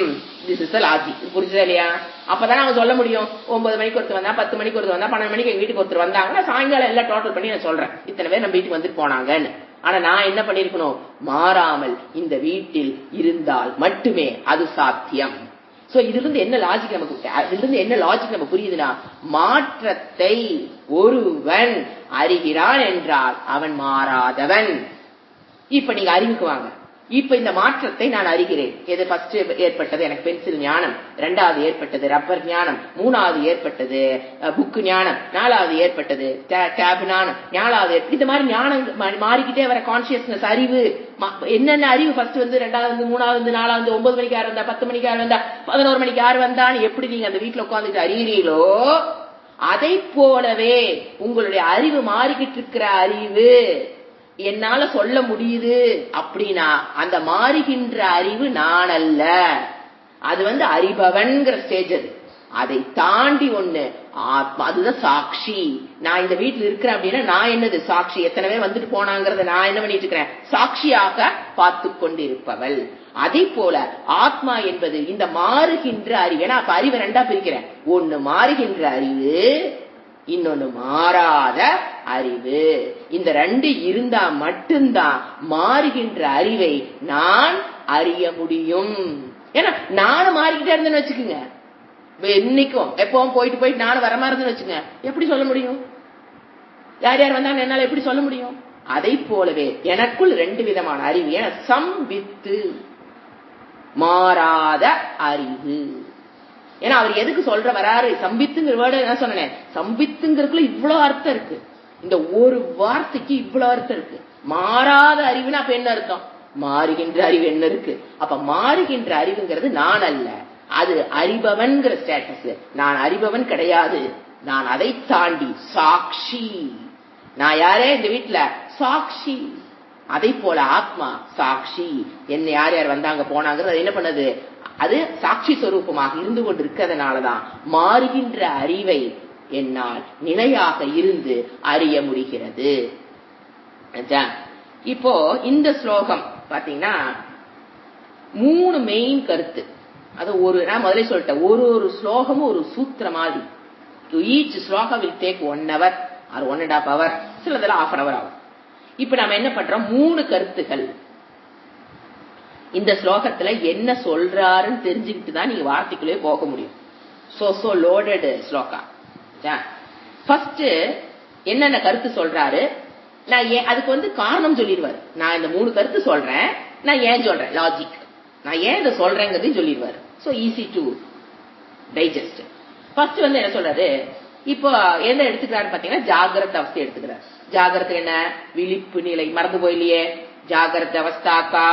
This is logic. புரிஞ்சுதா இல்லையா? அப்பதான் அவங்க சொல்ல முடியும், 9 மணிக்கு ஒருத்தர் வந்தா, 10 மணிக்கு ஒருத்தர் வந்தா, 12 மணிக்கு எங்க வீட்டுக்கு ஒருத்தர் வந்தாங்கன்னா சாயங்காலம் எல்லாம் டோட்டல் பண்ணி நான் சொல்றேன் இத்தனை பேர் நம்ம வீட்டுக்கு வந்துட்டு போனாங்கன்னு. ஆனா நான் என்ன பண்ணிருக்கணும், மாறாமல் இந்த வீட்டில் இருந்தால் மட்டுமே அது சாத்தியம். சோ இதுல இருந்து என்ன லாஜிக் நமக்கு புரியுதுன்னா, மாற்றத்தை ஒருவன் அறிகிறான் என்றால் அவன் மாறாதவன். இப்ப நீங்க அறிவுக்கு வாங்க. இப்ப இந்த மாற்றத்தை நான் அறிகிறேன். எது ஃபர்ஸ்ட் ஏற்பட்டது எனக்கு பென்சில் ஞானம், 2வது ஏற்பட்டது ரப்பர் ஞானம், 3வது ஏற்பட்டது புக்கு ஞானம், 4வது ஏற்பட்டது டேப் ஞானம், 4வது இந்த மாதிரி ஞானம் மாறிக்கிட்டே வர கான்சியஸ்னஸ் அறிவு. என்னென்ன அறிவு ஃபர்ஸ்ட் 2வது 3வது 4வது 9 மணிக்கு யார் வந்தா, 10 மணிக்கு யார் வந்தா, 11 மணிக்கு யார் வந்தான்னு எப்படி நீங்க அந்த வீட்டுல உட்காந்துட்டு அறிகிறீங்களோ, அதை போலவே உங்களுடைய அறிவு மாறிக்கிட்டு இருக்கிற அறிவு என்னால சொல்ல முடியுது அப்படின்னா அந்த மாறுகின்ற அறிவு நான் அல்ல, அது அறிபவன்கிற ஸ்டேஜ். அது அதை தாண்டி ஒண்ணு ஆத்மா, அதுதான் சாட்சி. நான் இந்த வீட்டுல இருக்கிறேன் அப்படின்னா நான் என்னது சாட்சி. எத்தனை பேர் வந்துட்டு போனாங்கிறத நான் என்ன பண்ணிட்டு இருக்கிறேன், சாட்சியாக பார்த்து கொண்டிருப்பவள். அதே போல ஆத்மா என்பது இந்த மாறுகின்ற அறிவு. ஏன்னா அப்ப அறிவை ரெண்டா பிரிக்கிறேன். ஒண்ணு மாறுகின்ற அறிவு, இன்னொன்னு மாறாத அறிவு. இந்த ரெண்டு இருந்தா மட்டும்தான் மாறுகின்ற அறிவை நான் அறிய முடியும். ஏன்னா நானும் மாறிக்கிட்டே இருந்தேன்னு வச்சுக்கோங்க, இன்னைக்கும் எப்பவும் போயிட்டு போயிட்டு நானும் வர மாதிரி இருந்துன்னு வச்சுங்க, எப்படி சொல்ல முடியும்? யார் யார் வந்தாங்க என்னால எப்படி சொல்ல முடியும்? அதை போலவே எனக்குள் ரெண்டு விதமான அறிவு. ஏன்னா சம்பித்து மாறாத அறிவு. ஏன்னா அவர் எதுக்கு சொல்ற வராரு, சம்பித்துங்கிற வேர்டு என்ன சொன்னேன், சம்பித்துங்கிறதுக்குள்ள இவ்வளவு அர்த்தம் இருக்கு. இந்த ஒரு வார்த்தைக்கு இவ்வளவு அர்த்தம் இருக்கு. மாறாத அறிவுனா அப்ப என்ன அர்த்தம், மாறுகின்ற அறிவு என்ன இருக்கு. அப்ப மாறுகின்ற அறிவுங்கிறது நான் அல்ல, அது அறிபவன்கிற ஸ்டேட்டஸ். நான் அறிபவன் கிடையாது, நான் அதை தாண்டி சாட்சி. நான் யாரே இந்த வீட்டுல சாட்சி. அதை போல ஆத்மா சாட்சி. என்ன யார் யார் வந்தாங்க போனாங்கிறது என்ன பண்ணது, அது சாட்சி சொரூபமாக இருந்து கொண்டு இருக்கிறதுனாலதான் மாறுகின்ற அறிவை என்னால் நிலையாக இருந்து அறிய முடிகிறது. இப்போ இந்த ஸ்லோகம் பாத்தீங்கன்னா 3 மெயின் கருத்து. அது நான் முதல்ல சொல்லிட்டேன், ஒரு ஸ்லோகமும் ஒரு சூத்திர மாதிரி. ஈச் ஸ்லோகம் will take 1 hour or 1.5 hour, சிலதெல்லாம் 1/2 hour ஆகும். இப்ப நம்ம என்ன பண்றோம், 3 கருத்துகள் இந்த ஸ்லோகத்துல என்ன சொல்றாருன்னு தெரிஞ்சுக்கிட்டு தான் நீங்க வார்த்தைக்குள்ளே போக முடியும். So loaded shloka. ஃபர்ஸ்ட் என்னென்ன கருத்து சொல்றாரு, நான் அதுக்கு காரணம் சொல்லிடுவாரு. நான் இந்த 3 கருத்து சொல்றேன், நான் ஏன் சொல்றேன், லாஜிக், நான் ஏன் இதை சொல்றேங்கிறதையும் சொல்லிடுவாரு. So easy to digest. First என்ன சொல்றாரு, இப்போ என்ன எடுத்துக்கிறாரு பாத்தீங்கன்னா ஜாகிரத அவஸ்தை எடுத்துக்கிறார். ஜாகிரதை என்ன, விழிப்பு நிலை. மறந்து போயிலையே, ஜாகிரத அவஸ்தாக்கா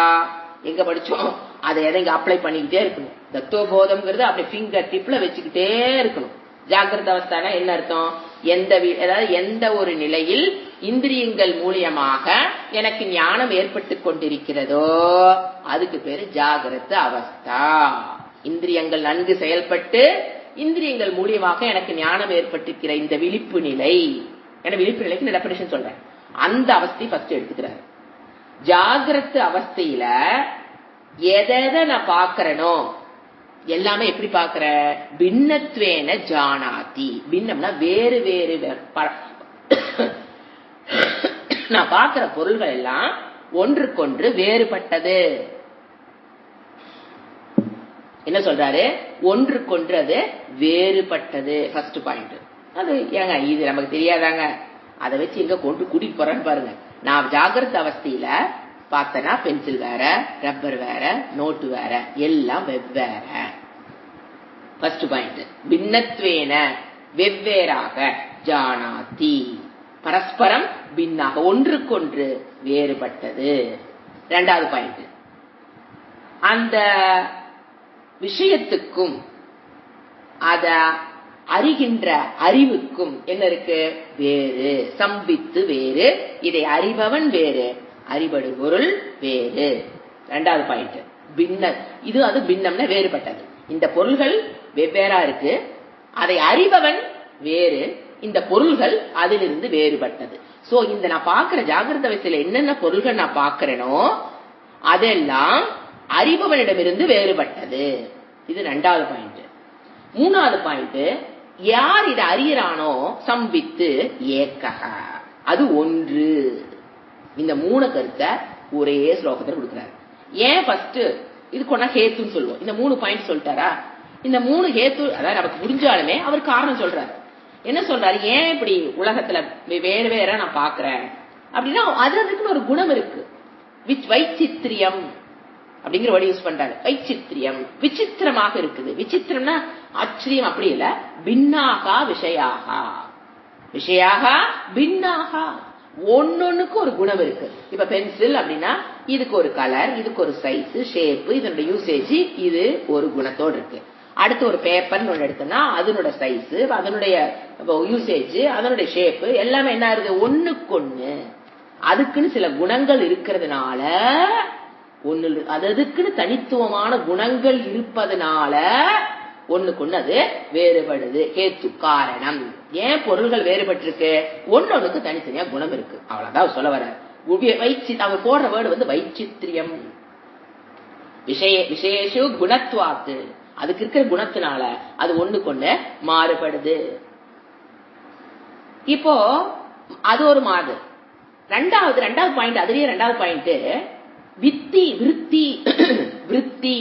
எங்க படிச்சோம், அதை எதை அப்ளை பண்ணிக்கிட்டே இருக்கணும். தத்துவபோதம்ங்கிறது அப்படி ஃபிங்கர் டிப்ல வச்சுக்கிட்டே இருக்கணும். ஜாகிரத அவஸ்தானா என்ன அர்த்தம், எந்த ஒரு நிலையில் இந்திரியங்கள் மூலியமாக எனக்கு ஞானம் ஏற்பட்டு கொண்டிருக்கிறதோ அதுக்கு பேரு ஜாகிரத அவஸ்தா. இந்திரியங்கள் நன்கு செயல்பட்டு இந்திரியங்கள் மூலியமாக எனக்கு ஞானம் ஏற்பட்டிருக்கிற இந்த விழிப்பு நிலை, விழிப்பு நிலைக்கு டெஃபினிஷன் சொல்றேன். அந்த அவஸ்தை ஃபர்ஸ்ட் எடுத்துக்கிறாரு. ஜாகிரத அவஸ்தையில எதை நான் பாக்கிறனோ எல்லாமே எப்படி பாக்குற, பின்னத்வேன ஜானாதி. பின்னம்னா வேறு வேறு. நான் பாக்குற பொருள்கள் எல்லாம் ஒன்றுக்கொன்று வேறுபட்டது. என்ன சொல்றாரு, ஒன்றுக்கொன்று அது வேறுபட்டது. First point. அது ஏங்க இது நமக்கு தெரியாதாங்க, அதை வச்சு எங்க கொண்டு கூட்டிட்டு போறேன்னு பாருங்க. நான் ஜாகிரத அவஸ்தையில பார்த்தனா பென்சில் வேற, ரப்பர் வேற, நோட்டு வேற, எல்லாம் வெவ்வேற. First point. பின்னத்வேன வெவ்வேறாக, ஜானாதி பரஸ்பரம் பின்னாக ஒன்றுக்கொன்று வேறுபட்டது. இரண்டாவது பாயிண்ட், அந்த விஷயத்துக்கும் அத அறிகின்ற அறிவுக்கும் என்ன இருக்கு, வேறு. சம்பித்து வேறு, இதை அறிபவன் வேறு, அறிபடு பொருள் வேறு. இரண்டாவது பாயிண்ட் பின்ன. அது பின்னம்னா வேறுபட்டது. இந்த பொருள்கள் வெவ்வேறா இருக்கு, அதை அறிபவன் வேறு, இந்த பொருள்கள் அதிலிருந்து வேறுபட்டது. சோ இந்த நான் பாக்குற ஜாகிரத அவஸ்தையில என்னென்ன பொருள்கள் நான் பாக்குறேனோ அதெல்லாம் அறிபவனிடமிருந்து வேறுபட்டது. இது இரண்டாவது பாயிண்ட். மூணாவது பாயிண்ட், யார் இதை அறியறானோ சம்பித்து ஏக்கக, அது ஒன்று. இந்த 3 கருத்தை ஒரே ஸ்லோகத்தில் கொடுக்கிறார். ஏன் ஃபர்ஸ்ட் இது கொண்டா ஹேத்துன்னு சொல்லுவோம். இந்த 3 பாயிண்ட் சொல்லிட்டாரா, இந்த 3 ஹேத்து அதாவது நமக்கு புரிஞ்சாலுமே அவர் காரணம் சொல்றாரு. என்ன சொல்றாரு, ஏன் இப்படி உலகத்துல வேறு வேற நான் பாக்குறேன் அப்படின்னா அதுக்குன்னு ஒரு குணம் இருக்கு. வைச்சித்திரியம் அப்படிங்கிற வேர்டு யூஸ் பண்றாரு. வைச்சித்திரியம் விசித்திரமாக இருக்குது. விசித்திரம்னா ஆச்சரியம் அப்படி இல்ல, பின்னாகா விஷயாகா, விஷயாகா பின்னாகா, ஒன்னொன்னுக்கு ஒரு குணம் இருக்கு. இப்ப பென்சில் அப்படின்னா இதுக்கு ஒரு கலர், இதுக்கு ஒரு சைஸ், ஷேப், இதனுடைய யூசேஜ், இது ஒரு குணத்தோடு இருக்கு. அடுத்து ஒரு பேப்பர் ஒன்று எடுத்தோம்னா அதனோட சைஸ், அதனுடைய யூசேஜ், அதனுடைய ஷேப் எல்லாமே என்ன ஆகுது, ஒண்ணுக்கொன்னு அதுக்குன்னு சில குணங்கள் இருக்கிறதுனால, ஒன்னு அதுக்குன்னு தனித்துவமான குணங்கள் இருப்பதனால ஒண்ணுக்கு ஒண்ணு அது வேறுபடுது. ஹேத்து காரணம். ஏன் பொருள்கள் வேறுபட்டிருக்கு? ஒன்னொன்னுக்கு தனித்தனியா குணம் இருக்கு. அவ்வளவுதான் சொல்ல வர. அவங்க போடுற வேர்டு வந்து வைச்சித்ரியம். விசேஷு குணத்வாத்து. அதுக்கு இருக்கிற குணத்தினால அது ஒண்ணுக்கு ஒண்ணு மாறுபடுது. இப்போ அது ஒரு மாறு. ரெண்டாவது பாயிண்ட், அதுலயே ரெண்டாவது பாயிண்ட் வித்தி விருத்தி. விருத்தி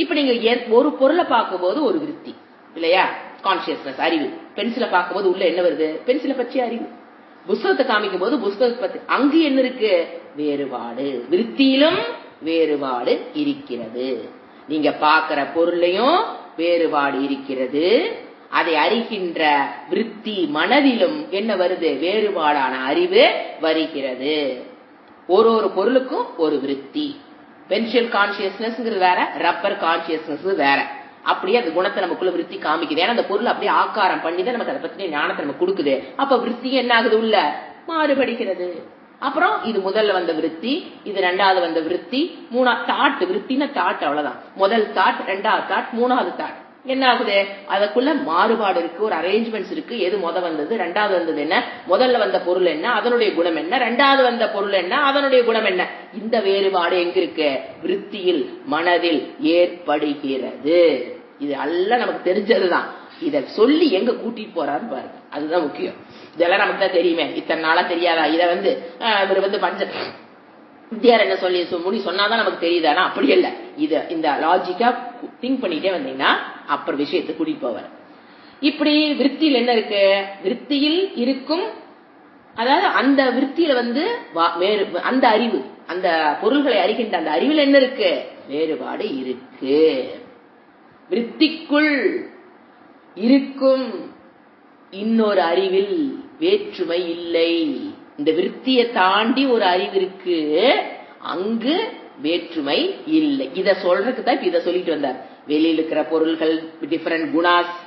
இப்ப நீங்க ஒரு பொருளை பார்க்கும் போது ஒரு விருத்தி இல்லையா, கான்சியஸ்னஸ் அறிவு. பென்சிலை பார்க்கும் போது உள்ள என்ன வருது? பென்சிலை பற்றி அறிவு. புஸ்தகத்தை காமிக்கும் போது புஸ்தகத்தை பத்தி அங்கு என்ன இருக்கு? வேறுபாடு. விருத்தியிலும் வேறுபாடு இருக்கிறது. நீங்க பார்க்கிற பொருளையும் வேறுபாடு இருக்கிறது. அதை அறிகின்ற விருத்தி மனதிலும் என்ன வருது? வேறுபாடான அறிவு வருகிறது. ஒரு பொருளுக்கும் ஒரு விருத்தி. பென்சில் கான்சியஸ்னஸ் வேற, ரப்பர் கான்சியஸ்னஸ் வேற. அப்படியே அந்த குணத்தை நமக்குள்ள விருத்தி காமிக்குது. ஏன்னா அந்த பொருள் அப்படியே ஆக்காரம் பண்ணி தான் நமக்கு அதை பத்தின ஞானத்தை நமக்கு கொடுக்குது. அப்ப விருத்தி என்ன ஆகுது? உள்ள மாறுபடுகிறது. அப்புறம் இது முதல்ல வந்த விருத்தி, இது ரெண்டாவது வந்த விருத்தி, மூணாவது தாட். விருத்தின தாட் அவ்வளவுதான். முதல் தாட், ரெண்டாவது தாட், மூணாவது தாட். என்ன ஆகுது? அதுக்குள்ள மாறுபாடு இருக்கு, ஒரு அரேஞ்ச்மெண்ட்ஸ் இருக்கு. எது வந்தது, ரெண்டாவது வந்தது என்ன, முதல்ல வந்த பொருள் என்ன, அதனுடைய குணம் என்ன, ரெண்டாவது வந்த பொருள் என்ன, அதனுடைய குணம் என்ன. இந்த வேறுபாடு எங்க இருக்கு? விருத்தியில், மனதில் ஏற்படுகிறது. இது எல்லாம் நமக்கு தெரிஞ்சதுதான். இத சொல்லி எங்க கூட்டிட்டு போறாருன்னு பாருங்க, அதுதான் முக்கியம். இதெல்லாம் நமக்கு தான் தெரியுமே, இத்தனை நாளா தெரியாதா? இத இவர் வித்யார் என்ன சொல்லி முடி சொன்னாதான் நமக்கு தெரியுதானா? அப்படி இல்ல. இந்த லாஜிக்கா திங்க் பண்ணிட்டே வந்தீங்கன்னா அப்புறம் விஷயத்தை கூட்டிட்டு போவார். இப்படி விருத்தியில் என்ன இருக்கு? விருத்தியில் இருக்கும், அதாவது அந்த விருத்தியில அந்த அறிவு, அந்த பொருள்களை அறிகின்ற அந்த அறிவில் என்ன இருக்கு? வேறுபாடு இருக்கு. விருத்திக்குள் இருக்கும் இன்னொரு அறிவில் வேற்றுமை இல்லை. இந்த விருத்தியை தாண்டி ஒரு அறிவு இருக்கு, அங்கு வேற்றுமை இல்லை. இத சொல்றதுக்கு தான் இத சொல்லிட்டு வந்தார். வெளியில் இருக்கிற பொருள்கள் டிஃபரண்ட் குணாஸ்,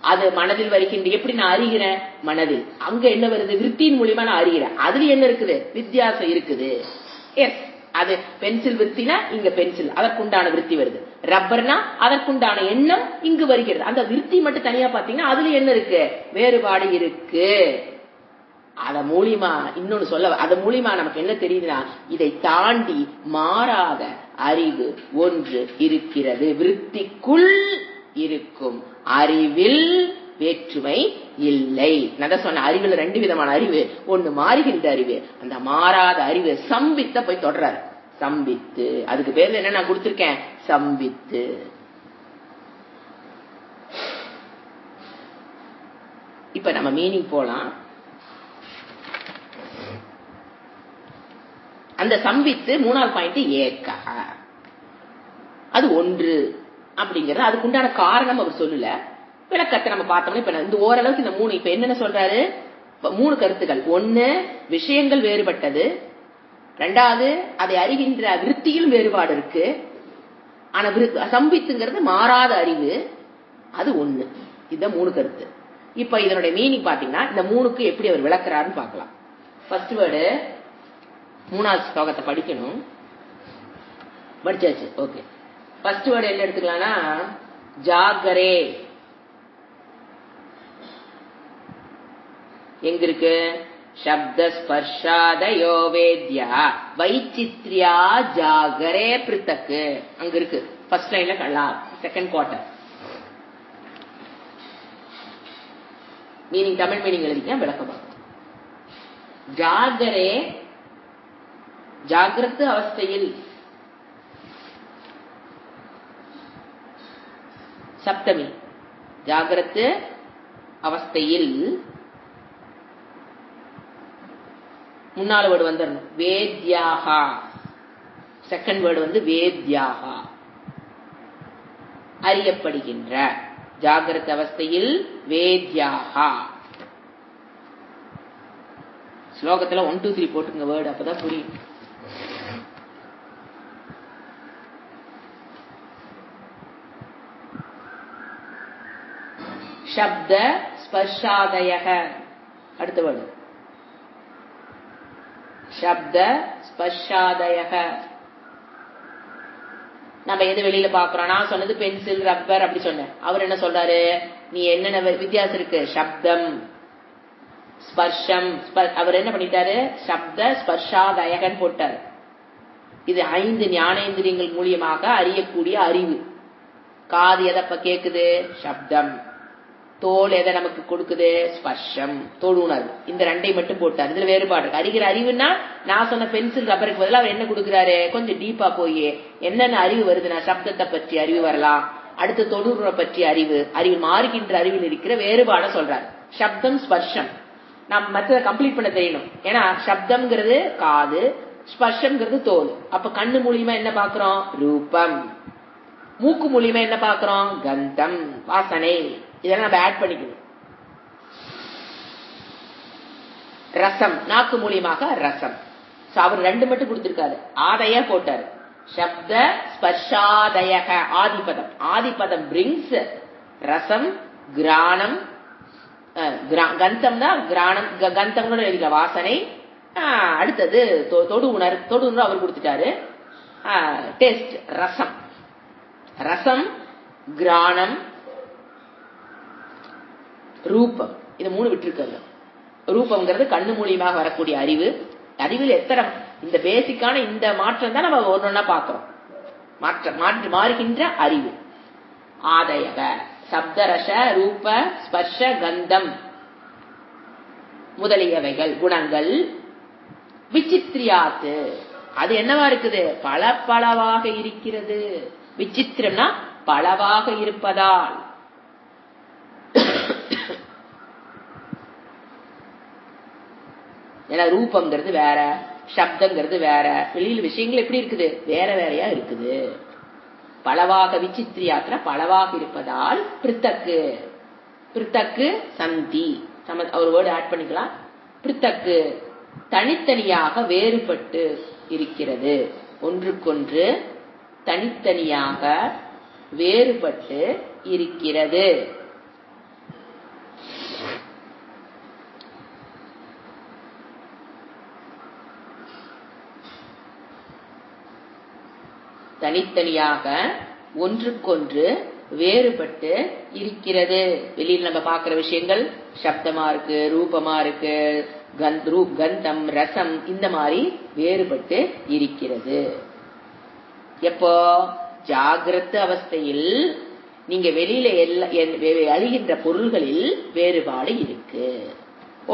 அது மனதில் வருகின்ற. எப்படி நான் அறிகிறேன்? மனதில். அங்க என்ன வருது? விருத்தியின் மூலியமா நான் அறிகிறேன். அதுல என்ன இருக்குது? வித்தியாசம் இருக்குது. எஸ், அது பென்சில் விருத்தினா இங்க பென்சில், அதற்குண்டான விருத்தி வருது. ரப்பர்னா அதற்குண்டான எண்ணம் இங்கு வருகிறது. அந்த விருத்தி மட்டும் தனியா பாத்தீங்கன்னா அதுல என்ன இருக்கு? வேறுபாடு இருக்கு. அத மூலியமா இன்னொன்னு சொல்ல, அது மூலியமா நமக்கு என்ன தெரியுதுன்னா, இதை தாண்டி மாறாத அறிவு ஒன்று இருக்கிறது. விருத்திக்குள் இருக்கும் அறிவில் வேற்றுமை இல்லை. நான் சொன்ன அறிவுல ரெண்டு விதமான அறிவு. ஒண்ணு மாறுகின்ற அறிவு, அந்த மாறாத அறிவு சம்பித்த போய் தொடராரு. சம்பித்து, அதுக்கு பேர்ல என்ன நான் கொடுத்திருக்கேன்? சம்பித்து. இப்ப நம்ம மீனிங் போலாம். அந்த சம்பித்து மூணாவது பாயிண்ட் ஏக்க, அது ஒன்று அப்படிங்கறது. அதுக்குண்டான காரணம் அவர் சொல்லல, விளக்கத்தை நம்ம பார்த்தோம்னா இப்ப இந்த ஓரளவுக்கு இந்த மூணு இப்ப என்னென்ன சொல்றாரு? மூணு கருத்துக்கள். ஒன்னு, விஷயங்கள் வேறுபட்டது. ரெண்டாவது, அதை அறிகின்ற விருத்தியில் வேறுபாடு இருக்கு. ஆனா சம்பித்துங்கிறது மாறாத அறிவு, அது ஒண்ணு. இதுதான் மூணு கருத்து. இப்ப இதனுடைய மீனிங் பாத்தீங்கன்னா இந்த மூணுக்கு எப்படி அவர் விளக்குறாருன்னு பாக்கலாம். ஃபர்ஸ்ட் வேர்டு, மூணாவது ஸ்லோகத்தை படிக்கணும். படிச்சாச்சு, ஓகே. ஃபர்ஸ்ட் வேர்டு என்ன எடுத்துக்கலாம்னா ஜாகரே. எங்க இருக்கு? சப்த ஸ்பர்ஷாதயோ வேத்யா வைச்சித்ரியா ஜாகரே பிருத்தக்கு. அங்க இருக்கு ஃபர்ஸ்ட் லைன்ல கல்லா, second quarter. Meaning Tamil meaning எழுதிக்க, விளக்கம். ஜாகரே ஜாகிரத அவஸ்தையில், சப்தமி ஜாகிரத அவஸ்தையில் முன்னாள் வேர்டு வந்துடணும். வேத்யாஹா, செகண்ட் வேர்டு வேத்யாஹா, அறியப்படுகின்ற. ஜாகிரத அவஸ்தையில் வேத்யாஹா. ஸ்லோகத்துல 1 2 3 போட்டுங்க வேர்டு, அப்பதான் புரியும். சப்த ஸ்பர்ஷாதயக, அடுத்த வேர்டு சப்த ஸ்பர்ஷாதயக. நம்ம எது வெளியில பாக்குறோம்? நான் சொன்னது பென்சில், ரப்பர் அப்படி சொன்னேன். அவர் என்ன சொல்றாரு? நீ என்னென்ன வித்தியாசம் இருக்கு? சப்தம், ஸ்பர்ஷம். அவர் என்ன பண்ணிட்டாரு? சப்த ஸ்பர்ஷாதயகன் போட்டாரு. இது 5 ஞானேந்திரியங்கள் மூலியமாக அறியக்கூடிய அறிவு. காது எதப்ப கேக்குது? சப்தம். தோல் எதை நமக்கு கொடுக்குது? ஸ்பர்ஷம், தொடுணர்வு. இந்த 2ஐ மட்டும் போட்டார். இதுல வேறுபாடு இருக்கு. அறிகிற அறிவுன்னா நான் சொன்ன பென்சில், ரப்பருக்கு பதிலாக அவர் என்ன கொடுக்குறாரு? கொஞ்சம் டீப்பா போய் என்னென்ன அறிவு வருதுன்னா சப்தத்தை பற்றி அறிவு வரலாம், அடுத்து தொடுணர்வை பற்றி அறிவு, மாறுகின்ற அறிவில் இருக்கிற வேறுபாட சொல்றாரு. சப்தம், ஸ்பர்ஷம். நம்ம மற்றதை கம்ப்ளீட் பண்ண தெரியணும். ஏன்னா சப்தம்ங்கிறது காது, ஸ்பர்ஷம்ங்கிறது தோல். அப்ப கண்ணு மூலியமா என்ன பாக்குறோம்? ரூபம். மூக்கு மூலியமா என்ன பாக்குறோம்? கந்தம், வாசனை. இதெல்லாம் நம்ம ஆட் பண்ணிக்கணும். ரசம், நாக்கு மூலியமாக ரசம். அவர் 2 மட்டும் கொடுத்திருக்காரு. ஆதய போட்டாரு. சப்த ஸ்பர்ஷாதயக ஆதிபதம். ஆதிபதம் பிரிங்ஸ் ரசம், கிராணம், கந்தம் தான் கிராணம், கந்தம் எழுதிக்க வாசனை. அடுத்தது தொடு உணர்வு அவர் கொடுத்துட்டாரு. டேஸ்ட் ரசம். ரசம், கிராணம், ரூபம். இது 3 விட்டுருக்காங்க. ரூபம்ங்கிறது கண்ணு மூலியமாக வரக்கூடிய அறிவு. அறிவில் எத்தனை இந்த பேசிக்கான இந்த மாற்றம் தான் நம்ம ஒன்னொன்னா பாக்கிறோம். மாறுகின்ற அறிவு. ஆதயக சப்தரச ரூப ஸ்பர்ஷ கந்தம் முதலியவைகள் குணங்கள். விசித்திரியாத்து, அது என்னவா இருக்குது? பலவாக இருக்கிறது. விசித்திரம்னா பலவாக இருப்பதால். ஏன்னா ரூபம்ங்கிறது வேற, சப்தங்கிறது வேற. வெளியில் விஷயங்கள் எப்படி இருக்குது? வேற வேறையா இருக்குது. பலவாக விசித்திரியாத்திர பலவாக இருப்பதால் பிரித்தக்கு. பிரித்தக்கு சந்தி. ஒரு வேர்டு ஆட் பண்ணிக்கலாம். பிரித்தக்கு தனித்தனியாக வேறுபட்டு இருக்கிறது. ஒன்றுக்கொன்று தனித்தனியாக வேறுபட்டு இருக்கிறது. தனித்தனியாக ஒன்றுக்கொன்று வேறுபட்டு இருக்கிறது. வெளியில் நம்ம பார்க்கிற விஷயங்கள் சப்தமா இருக்கு, ரூபமா இருக்கு, கந்தம், ரசம், இந்த மாதிரி வேறுபட்டு இருக்கிறது. எப்போ? ஜாகிரத அவஸ்தையில் நீங்க வெளியில அழிகின்ற பொருள்களில் வேறுபாடு இருக்கு.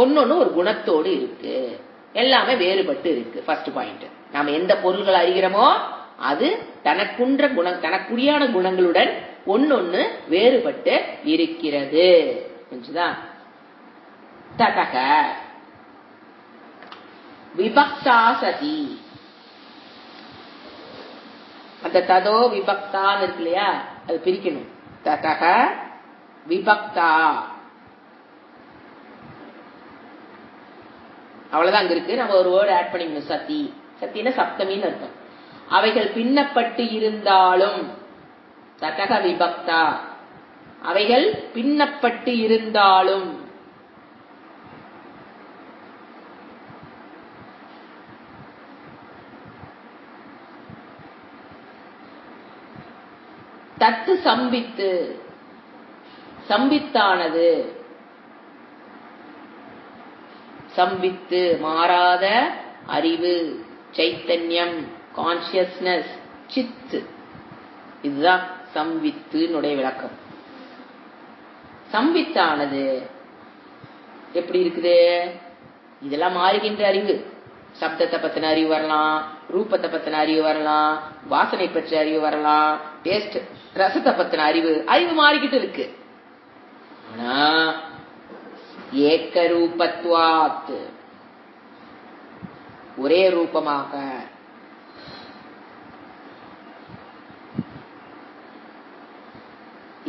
ஒன்னொன்னு ஒரு குணத்தோடு இருக்கு. எல்லாமே வேறுபட்டு இருக்கு. First point. நாம எந்த பொருள்கள் அறிகிறோமோ அது தனக்குன்ற குணம், தனக்குரியான குணங்களுடன் ஒன்னொன்னு வேறுபட்டு இருக்கிறது. புரிஞ்சுதா? ததக விபக்தா சதி. அந்த ததோ விபக்தான் இருக்கு இல்லையா, அது பிரிக்கணும். ததக விபக்தா, அவ்வளவுதான் அங்க இருக்கு. நம்ம ஒரு வேர்டு ஆட் பண்ணிக்கணும். சதி. சத்தின சப்தமின்னு அர்த்தம். அவைகள் பின்னப்பட்டு இருந்தாலும், ததக விபக்தா, அவைகள் பின்னப்பட்டு இருந்தாலும், தத்து சம்பித்து, சம்பித்தானது, சம்பித்து மாறாத அறிவு, சைத்தன்யம், கான்சியஸ்னஸ், சித். இதுதான் சம்வித்துனுடைய விளக்கம். சம்வித்தானது எப்படி இருக்குது? இதெல்லாம் மாறுகின்ற அறிவு. சப்தத்தை பத்தின அறிவு வரலாம், ரூபத்தை பத்தின அறிவு வரலாம், வாசனை பற்றிய அறிவு வரலாம், டேஸ்ட் ரசத்தை பத்தின அறிவு மாறிக்கிட்டு இருக்கு. ஆனா ஏகரூபத்வாத், ஒரே ரூபமாக,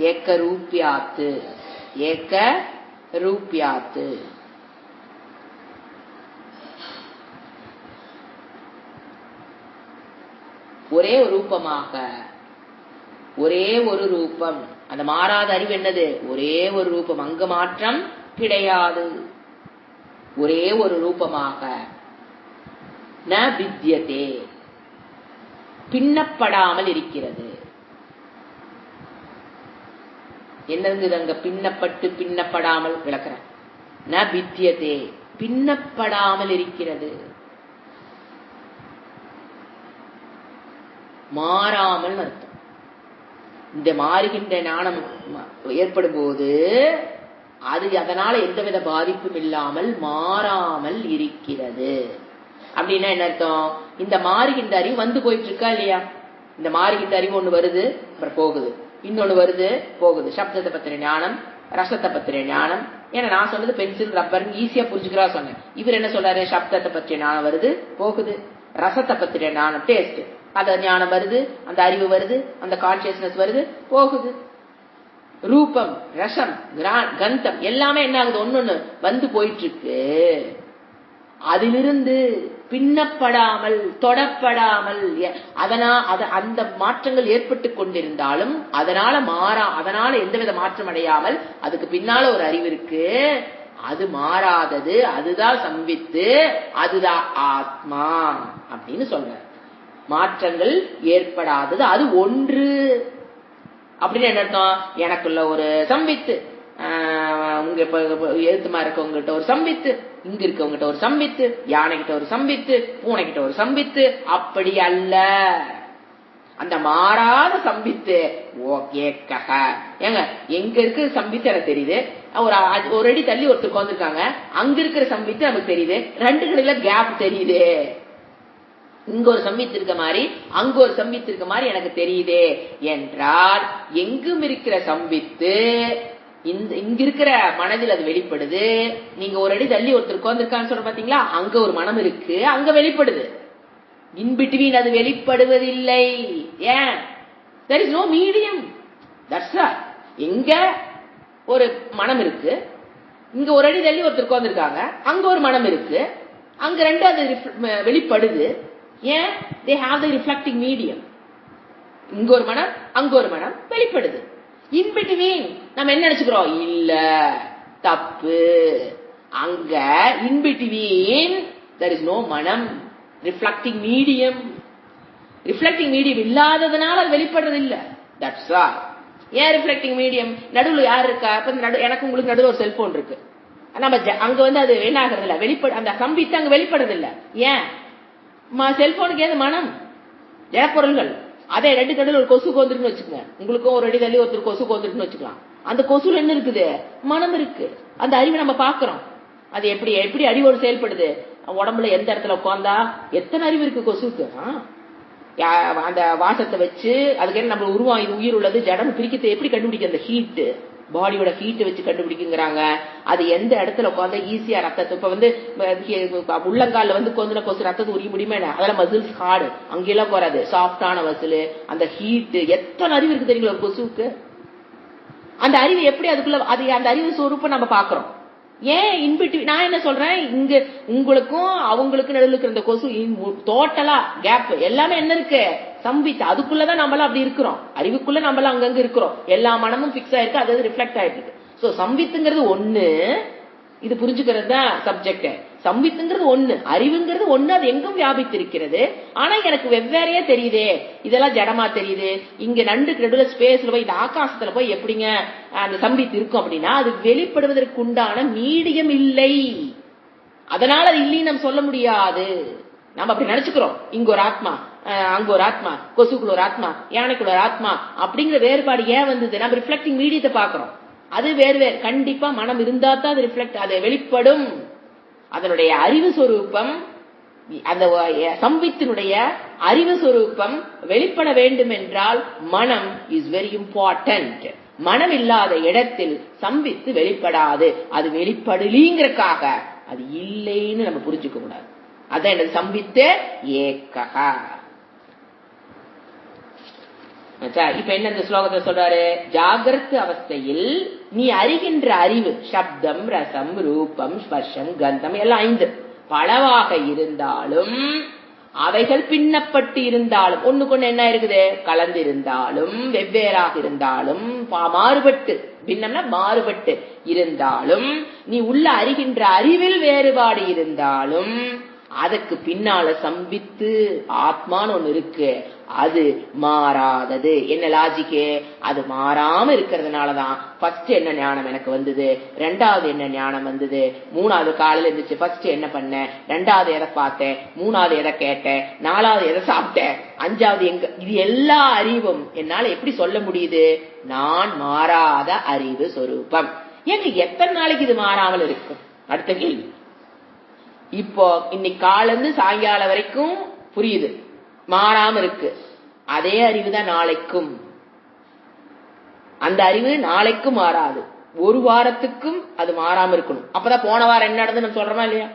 ஏகரூப்யாத்து, ஏகரூப்யாத்து, ஒரே ரூபமாக, ஒரே ஒரு ரூபம். அந்த மாறாத அறிவு என்னது? ஒரே ஒரு ரூபம். அங்க மாற்றம் கிடையாது. ஒரே ஒரு ரூபமாக. ந வித்யதே, பின்னப்படாமல் இருக்கிறது. என்னது அங்க பின்னப்பட்டு பின்னப்படாமல் விளக்குறேன். ந வித்தியதே, பின்னப்படாமல் இருக்கிறது, மாறாமல் அர்த்தம். இந்த மாறுகின்ற ஞானம் ஏற்படும் போது அது அதனால எந்தவித பாதிப்பும் இல்லாமல் மாறாமல் இருக்கிறது. அப்படின்னா என்ன அர்த்தம்? இந்த மாறுகின்ற அறிவு வந்து போயிட்டு இருக்கா இல்லையா? இந்த மாறுகின்ற அறிவு ஒண்ணு வருது, அப்புறம் போகுது, இன்னொன்னு வருது போகுது. சப்தத்தை பத்திர ஞானம், ரசத்தை பத்திர ஞானம். ஏன்னா நான் சொன்னது பென்சில் ரப்பர் ஈஸியா புரிஞ்சுக்கிறா சொன்னேன். இவர் என்ன சொல்றாரு? சப்தத்தை பற்றிய ஞானம் வருது போகுது, ரசத்தை பத்திர ஞானம் டேஸ்ட் அந்த ஞானம் வருது, அந்த அறிவு வருது, அந்த கான்சியஸ்னஸ் வருது போகுது. ரூபம், ரசம், கந்தம் எல்லாமே என்ன ஆகுது? ஒன்னொன்னு வந்து போயிட்டு இருக்கு. அதிலிருந்து பின்னப்படாமல் தொடப்படாமல் அந்த மாற்றங்கள் ஏற்பட்டு கொண்டிருந்தாலும் அதனால எந்தவித மாற்றம் அடையாமல் அதுக்கு பின்னால ஒரு அறிவு இருக்கு, அது மாறாதது, அதுதான் சம்வித்து, அதுதான் ஆத்மா அப்படின்னு சொல்ற. மாற்றங்கள் ஏற்படாதது அது ஒன்று அப்படின்னு என்ன அர்த்தம்? எனக்குள்ள ஒரு சம்வித்து, உங்க எழுத்துமா இருக்கவங்கிட்ட ஒரு சம்வித்து, இங்க இருக்கவங்கிட்ட ஒரு சம்வித்து, யானை கிட்ட ஒரு சம்வித்து, பூனை கிட்ட ஒரு சம்வித்து. அப்படி அல்ல, அந்த மாறாத சம்வித்து ஏங்க எங்க இருக்கிற சம்வித்து எனக்கு தெரியுது, ஒரு அடி தள்ளி ஒருத்தருக்கு வந்திருக்காங்க, அங்க இருக்கிற சம்வித்து நமக்கு தெரியுது, ரெண்டு கடையில கேப் தெரியுது. இங்க ஒரு சம்வித்து இருக்க மாதிரி அங்க ஒரு சம்வித்து இருக்க மாதிரி எனக்கு தெரியுதே என்றால் எங்கும் இருக்கிற சம்வித்து இங்க இருக்கிற மனதில் அது வெளிப்படுது. நீங்க ஒரு அடி தள்ளி ஒருத்தர் உட்கார்ந்துருக்கான்னு சொல்ற பாத்தீங்களா, அங்க ஒரு மனம் இருக்கு, அங்க வெளிப்படுது. இன்பிட்வீன் அது வெளிப்படுவதில்லை. ஏன்? there is no medium. that's all. எங்க ஒரு மனம் இருக்கு, இங்க ஒரு அடி தள்ளி ஒருத்தர் உட்கார்ந்துருக்காங்க, அங்க ஒரு மனம் இருக்கு, அங்க ரெண்டு அது வெளிப்படுது. ஏன்? they have the reflecting medium. இங்க ஒரு மனம் அங்க ஒரு மனம் வெளிப்படுது. இன் பிட்வீன் நம்ம என்ன நினைச்சுக்கிறோம்? இல்ல, தப்பு. அங்க in between there is no மனம், ரிஃப்ளெக்டிங் மீடியம். ரிஃப்ளெக்டிங் மீடியம் இல்லாததுனால அது வெளிப்படுறது இல்ல. that's all. ஏன் ரிஃப்ளெக்டிங் மீடியம்? நடுவுல யார் இருக்கா? எனக்கு உங்களுக்கு நடுவில் ஒரு செல்போன் இருக்கு, நம்ம அங்க அது என்ன ஆகுறது இல்ல, வெளிப்பட அந்த சம்பித்து அங்க வெளிப்படுறது இல்ல. ஏன்? செல்போனுக்கு ஏது மனம், ஜடப்பொருள்கள். அதே ரெண்டு கடையில் ஒரு கொசு கோந்துருக்குன்னு வச்சுக்கோங்க, உங்களுக்கும் ஒரு அடி தள்ளி ஒருத்தர் கொசு கோந்துருக்குன்னு வச்சுக்கலாம். அந்த கொசுல என்ன இருக்குது? மனம் இருக்கு. அந்த அறிவை நம்ம பாக்குறோம். அது எப்படி எப்படி அறிவோடு செயல்படுது? உடம்புல எந்த இடத்துல உட்கார்ந்தா எத்தனை அறிவு இருக்கு கொசுக்கு? அந்த வாசத்தை வச்சு அதுக்கு நம்ம உருவம், இது உயிர் உள்ளது ஜடம் பிரிக்கத்தை எப்படி கண்டுபிடிக்க? அந்த ஹீட், பாடியோட ஹீட்டை வச்சு கண்டுபிடிக்குங்கிறாங்க. அது எந்த இடத்துல உட்காந்து ஈஸியா ரத்தத்தை இப்ப உள்ளங்கால கொந்துன கொசு ரத்தத்தை உரிய முடியுமே? அதெல்லாம் மசில்ஸ் ஹார்டு, அங்கெல்லாம் போறாது, சாஃப்டான மசில். அந்த ஹீட் எத்தனை அறிவு இருக்கு தெரியுங்களா ஒரு கொசுவுக்கு? அந்த அறிவு எப்படி அதுக்குள்ள அந்த அறிவு சொரூப்பம் நம்ம பாக்குறோம். ஏன் இன்பிட்டு? நான் என்ன சொல்றேன், இங்க உங்களுக்கும் அவங்களுக்கும் நடுவில் இருக்கிற இந்த கொசு டோட்டலா கேப் எல்லாமே என்ன இருக்கு? சம்பித்து. அதுக்குள்ளதான் நம்மளாம் அப்படி இருக்கிறோம், அறிவுக்குள்ள நம்மளாம் அங்கங்க இருக்கிறோம். எல்லா மனமும் பிக்ஸ் ஆயிருக்கு, அது ரிஃப்ளெக்ட் ஆயிருக்கு. சோ சம்பித்துங்கிறது ஒண்ணு, இது புரிஞ்சுக்கிறது தான் சப்ஜெக்ட். சம்பித்துங்கிறது ஒண்ணு, அறிவுங்கிறது ஒண்ணு, அது எங்கும் வியாபித்திருக்கிறது. ஆனா எனக்கு வெவ்வேறையா தெரியுதே, இதெல்லாம் ஜடமா தெரியுது. இங்க நண்டுக்கு நடுவுல ஸ்பேஸ்ல போய் இந்த ஆகாசத்துல போய் எப்படிங்க அந்த சம்பித்து இருக்கும் அப்படின்னா, அது வெளிப்படுவதற்கு உண்டான மீடியம் இல்லை. அதனால அது இல்லைன்னு நம்ம சொல்ல முடியாது. நம்ம அப்படி நினைச்சுக்கிறோம். இங்க ஒரு ஆத்மா, அங்க ஒரு ஆத்மா, கொசுக்குள்ள ஒரு ஆத்மா, யானைக்குள்ள ஒரு ஆத்மா அப்படிங்கிற வேறுபாடு ஏன் வந்தது? நம்ம ரிஃப்ளெக்டிங் மீடியத்தை பாக்குறோம். அது வேறு வேறு. கண்டிப்பா மனம் இருந்தா தான் அது ரிஃப்ளெக்ட், அது வெளிப்படும். அதனுடைய அறிவு சொரூபம், அந்த சம்பித்தினுடைய அறிவு சொரூபம் வெளிப்பட வேண்டும் என்றால் மனம் இஸ் வெரி இம்பார்ட்டன்ட். மனம் இல்லாத இடத்தில் சம்பித்து வெளிப்படாது. அது வெளிப்படலிங்கிறக்காக அது இல்லைன்னு நம்ம புரிஞ்சுக்க கூடாது. அதான் என்னது? சம்பித்து ஏக்கா. இப்ப என்ன இந்த ஸ்லோகத்தை சொல்றாரு? ஜாகிரத் அவஸ்தையில் நீ அறிகின்ற அறிவு சப்தம், ரசம், ரூபம், ஸ்பர்ஷம், கந்தம் எல்லாம் 5 பலவாக இருந்தாலும், அவைகள் பின்னப்பட்டு இருந்தாலும், ஒண்ணுக்கொண்ணு என்ன இருக்குது? கலந்து இருந்தாலும், வெவ்வேறாக இருந்தாலும், மாறுபட்டு, பின்னம்னா மாறுபட்டு இருந்தாலும், நீ உள்ள அறிகின்ற அறிவில் வேறுபாடு இருந்தாலும், அதுக்கு பின்னால சம்பித்து ஆத்மான்னு ஒண்ணு இருக்கு, அது மாறாதது. என்ன லாஜிக்கு? அது மாறாம இருக்கிறதுனாலதான் ஃபர்ஸ்ட் என்ன ஞானம் எனக்கு வந்தது, ரெண்டாவது என்ன ஞானம் வந்தது, மூணாவது காலையில இருந்துச்சு ஃபர்ஸ்ட் என்ன பண்ணேன், ரெண்டாவது எதை பார்த்தேன், மூணாவது எதை கேட்டேன், நாலாவது எதை சாப்பிட்டேன், அஞ்சாவது எங்க. இது எல்லா அறிவும் என்னால எப்படி சொல்ல முடியுது? நான் மாறாத அறிவு சொரூபம். ஏங்க எத்தனை நாளைக்கு இது மாறாமல் இருக்கும்? அடுத்த கேள்வி. இப்போ இன்னைக்கு காலிலிருந்து சாயங்காலம் வரைக்கும் புரியுது, மாறாம இருக்கு. அதே அறிவு தான் நாளைக்கும். அந்த அறிவு நாளைக்கும் மாறாது, ஒரு வாரத்துக்கும் அது மாறாம இருக்கணும். அப்பதான் போன வாரம் என்ன நடந்ததுன்னு சொல்றோமா இல்லையா?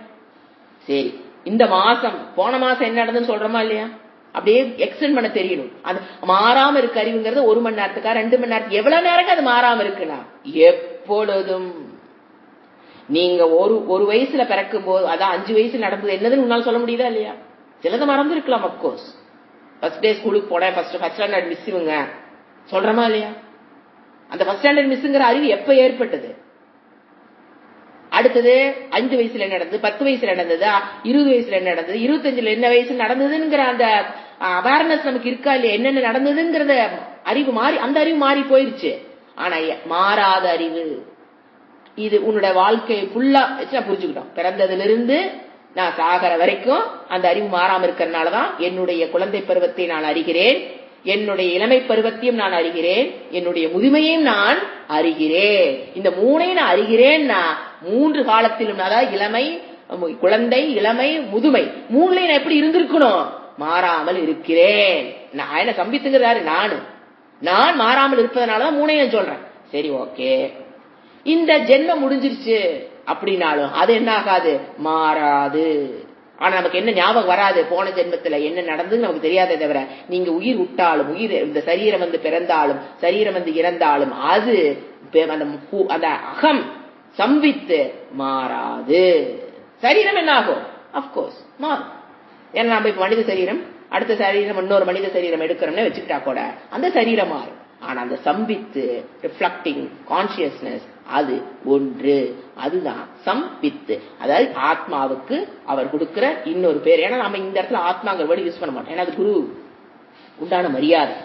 சரி, இந்த மாசம் போன மாசம் என்ன நடந்ததுன்னு சொல்றோமா இல்லையா? அப்படியே எக்ஸ்டெண்ட் பண்ண தெரியணும். அது மாறாம இருக்க அறிவுங்கிறது 1 மணி நேரத்துக்கா 2 மணி நேரத்துக்கு எவ்வளவு நேரம் அது மாறாம இருக்குன்னா எப்பொழுதும். நீங்க ஒரு வயசுல பிறக்கும் போது, அதான் 5 வயசுல நடந்தது என்னதுன்னு உன்னால சொல்ல முடியுதா இல்லையா? சிலது மறந்து இருக்கலாம். அப்கோர்ஸ் ஃபர்ஸ்ட் டே ஸ்கூலுக்கு போனேன், ஃபர்ஸ்ட் ஸ்டாண்டர்ட் மிஸ் இவங்க சொல்றமா இல்லையா? அந்த ஃபர்ஸ்ட் ஸ்டாண்டர்ட் மிஸ்ங்கிற அறிவு எப்ப ஏற்பட்டது? அடுத்தது 5 வயசுல என்ன நடந்தது, 10 வயசுல நடந்தது, 20 வயசுல என்ன நடந்தது, 25ல என்ன வயசுல நடந்ததுங்கிற அந்த அவேர்னஸ் நமக்கு இருக்கா இல்லையா? என்னென்ன நடந்ததுங்கிறத அறிவு மாறி, அந்த அறிவு மாறி போயிருச்சு. ஆனா மாறாத அறிவு இது உன்னோட வாழ்க்கை ஃபுல்லா புரிஞ்சுக்கிட்டோம். பிறந்ததுல இருந்து நான் சாகர வரைக்கும் அந்த அறிவு மாறாம இருக்கிறதுனாலதான் என்னுடைய குழந்தை பருவத்தை நான் அறிகிறேன், என்னுடைய இளமை பருவத்தையும் நான் அறிகிறேன், என்னுடைய முதுமையையும் நான் அறிகிறேன். இந்த மூணையும் நான் அறிகிறேன்னா 3 காலத்திலும், அதாவது இளமை, குழந்தை, இளமை, முதுமை, 3லயும் நான் எப்படி இருந்திருக்கணும்? மாறாமல் இருக்கிறேன். நான் என்ன சம்பித்துங்கிறாரு, நான் மாறாமல் இருப்பதனாலதான் 3ஐயும் சொல்றேன். சரி, ஓகே. இந்த ஜென்மம் முடிஞ்சிருச்சு அப்படின்னாலும் அது என்ன ஆகாது? மாறாது. ஆனா நமக்கு என்ன ஞாபகம் வராது? போன ஜென்மத்துல என்ன நடந்ததுன்னு நமக்கு தெரியாதே தவிர, நீங்க உயிர் விட்டாலும், உயிர் இந்த சரீரம் வந்து பிறந்தாலும், சரீரம் வந்து இறந்தாலும், அது அந்த அகம் சம்பித்து மாறாது. சரீரம் என்ன ஆகும்? அப்கோர்ஸ் மாறும். ஏன்னா நம்ம இப்ப மனித சரீரம், அடுத்த சரீரம் இன்னொரு மனித சரீரம் எடுக்கிறோம்னு வச்சுக்கிட்டா கூட அந்த சரீரம் மாறும். ஆனா அந்த சம்பித்து ரிஃப்ளக்டிங் கான்சியஸ்னஸ் அது ஒன்று, அதுதான் சம்பித்து. அதாவது ஆத்மாவுக்கு அவர் கொடுக்கிற இன்னொரு பேர். ஏன்னா நம்ம இந்த இடத்துல ஆத்மாங்கிற வேர்டு யூஸ் பண்ண மாட்டோம், ஏன்னா அது குரு உண்டான மரியாதை.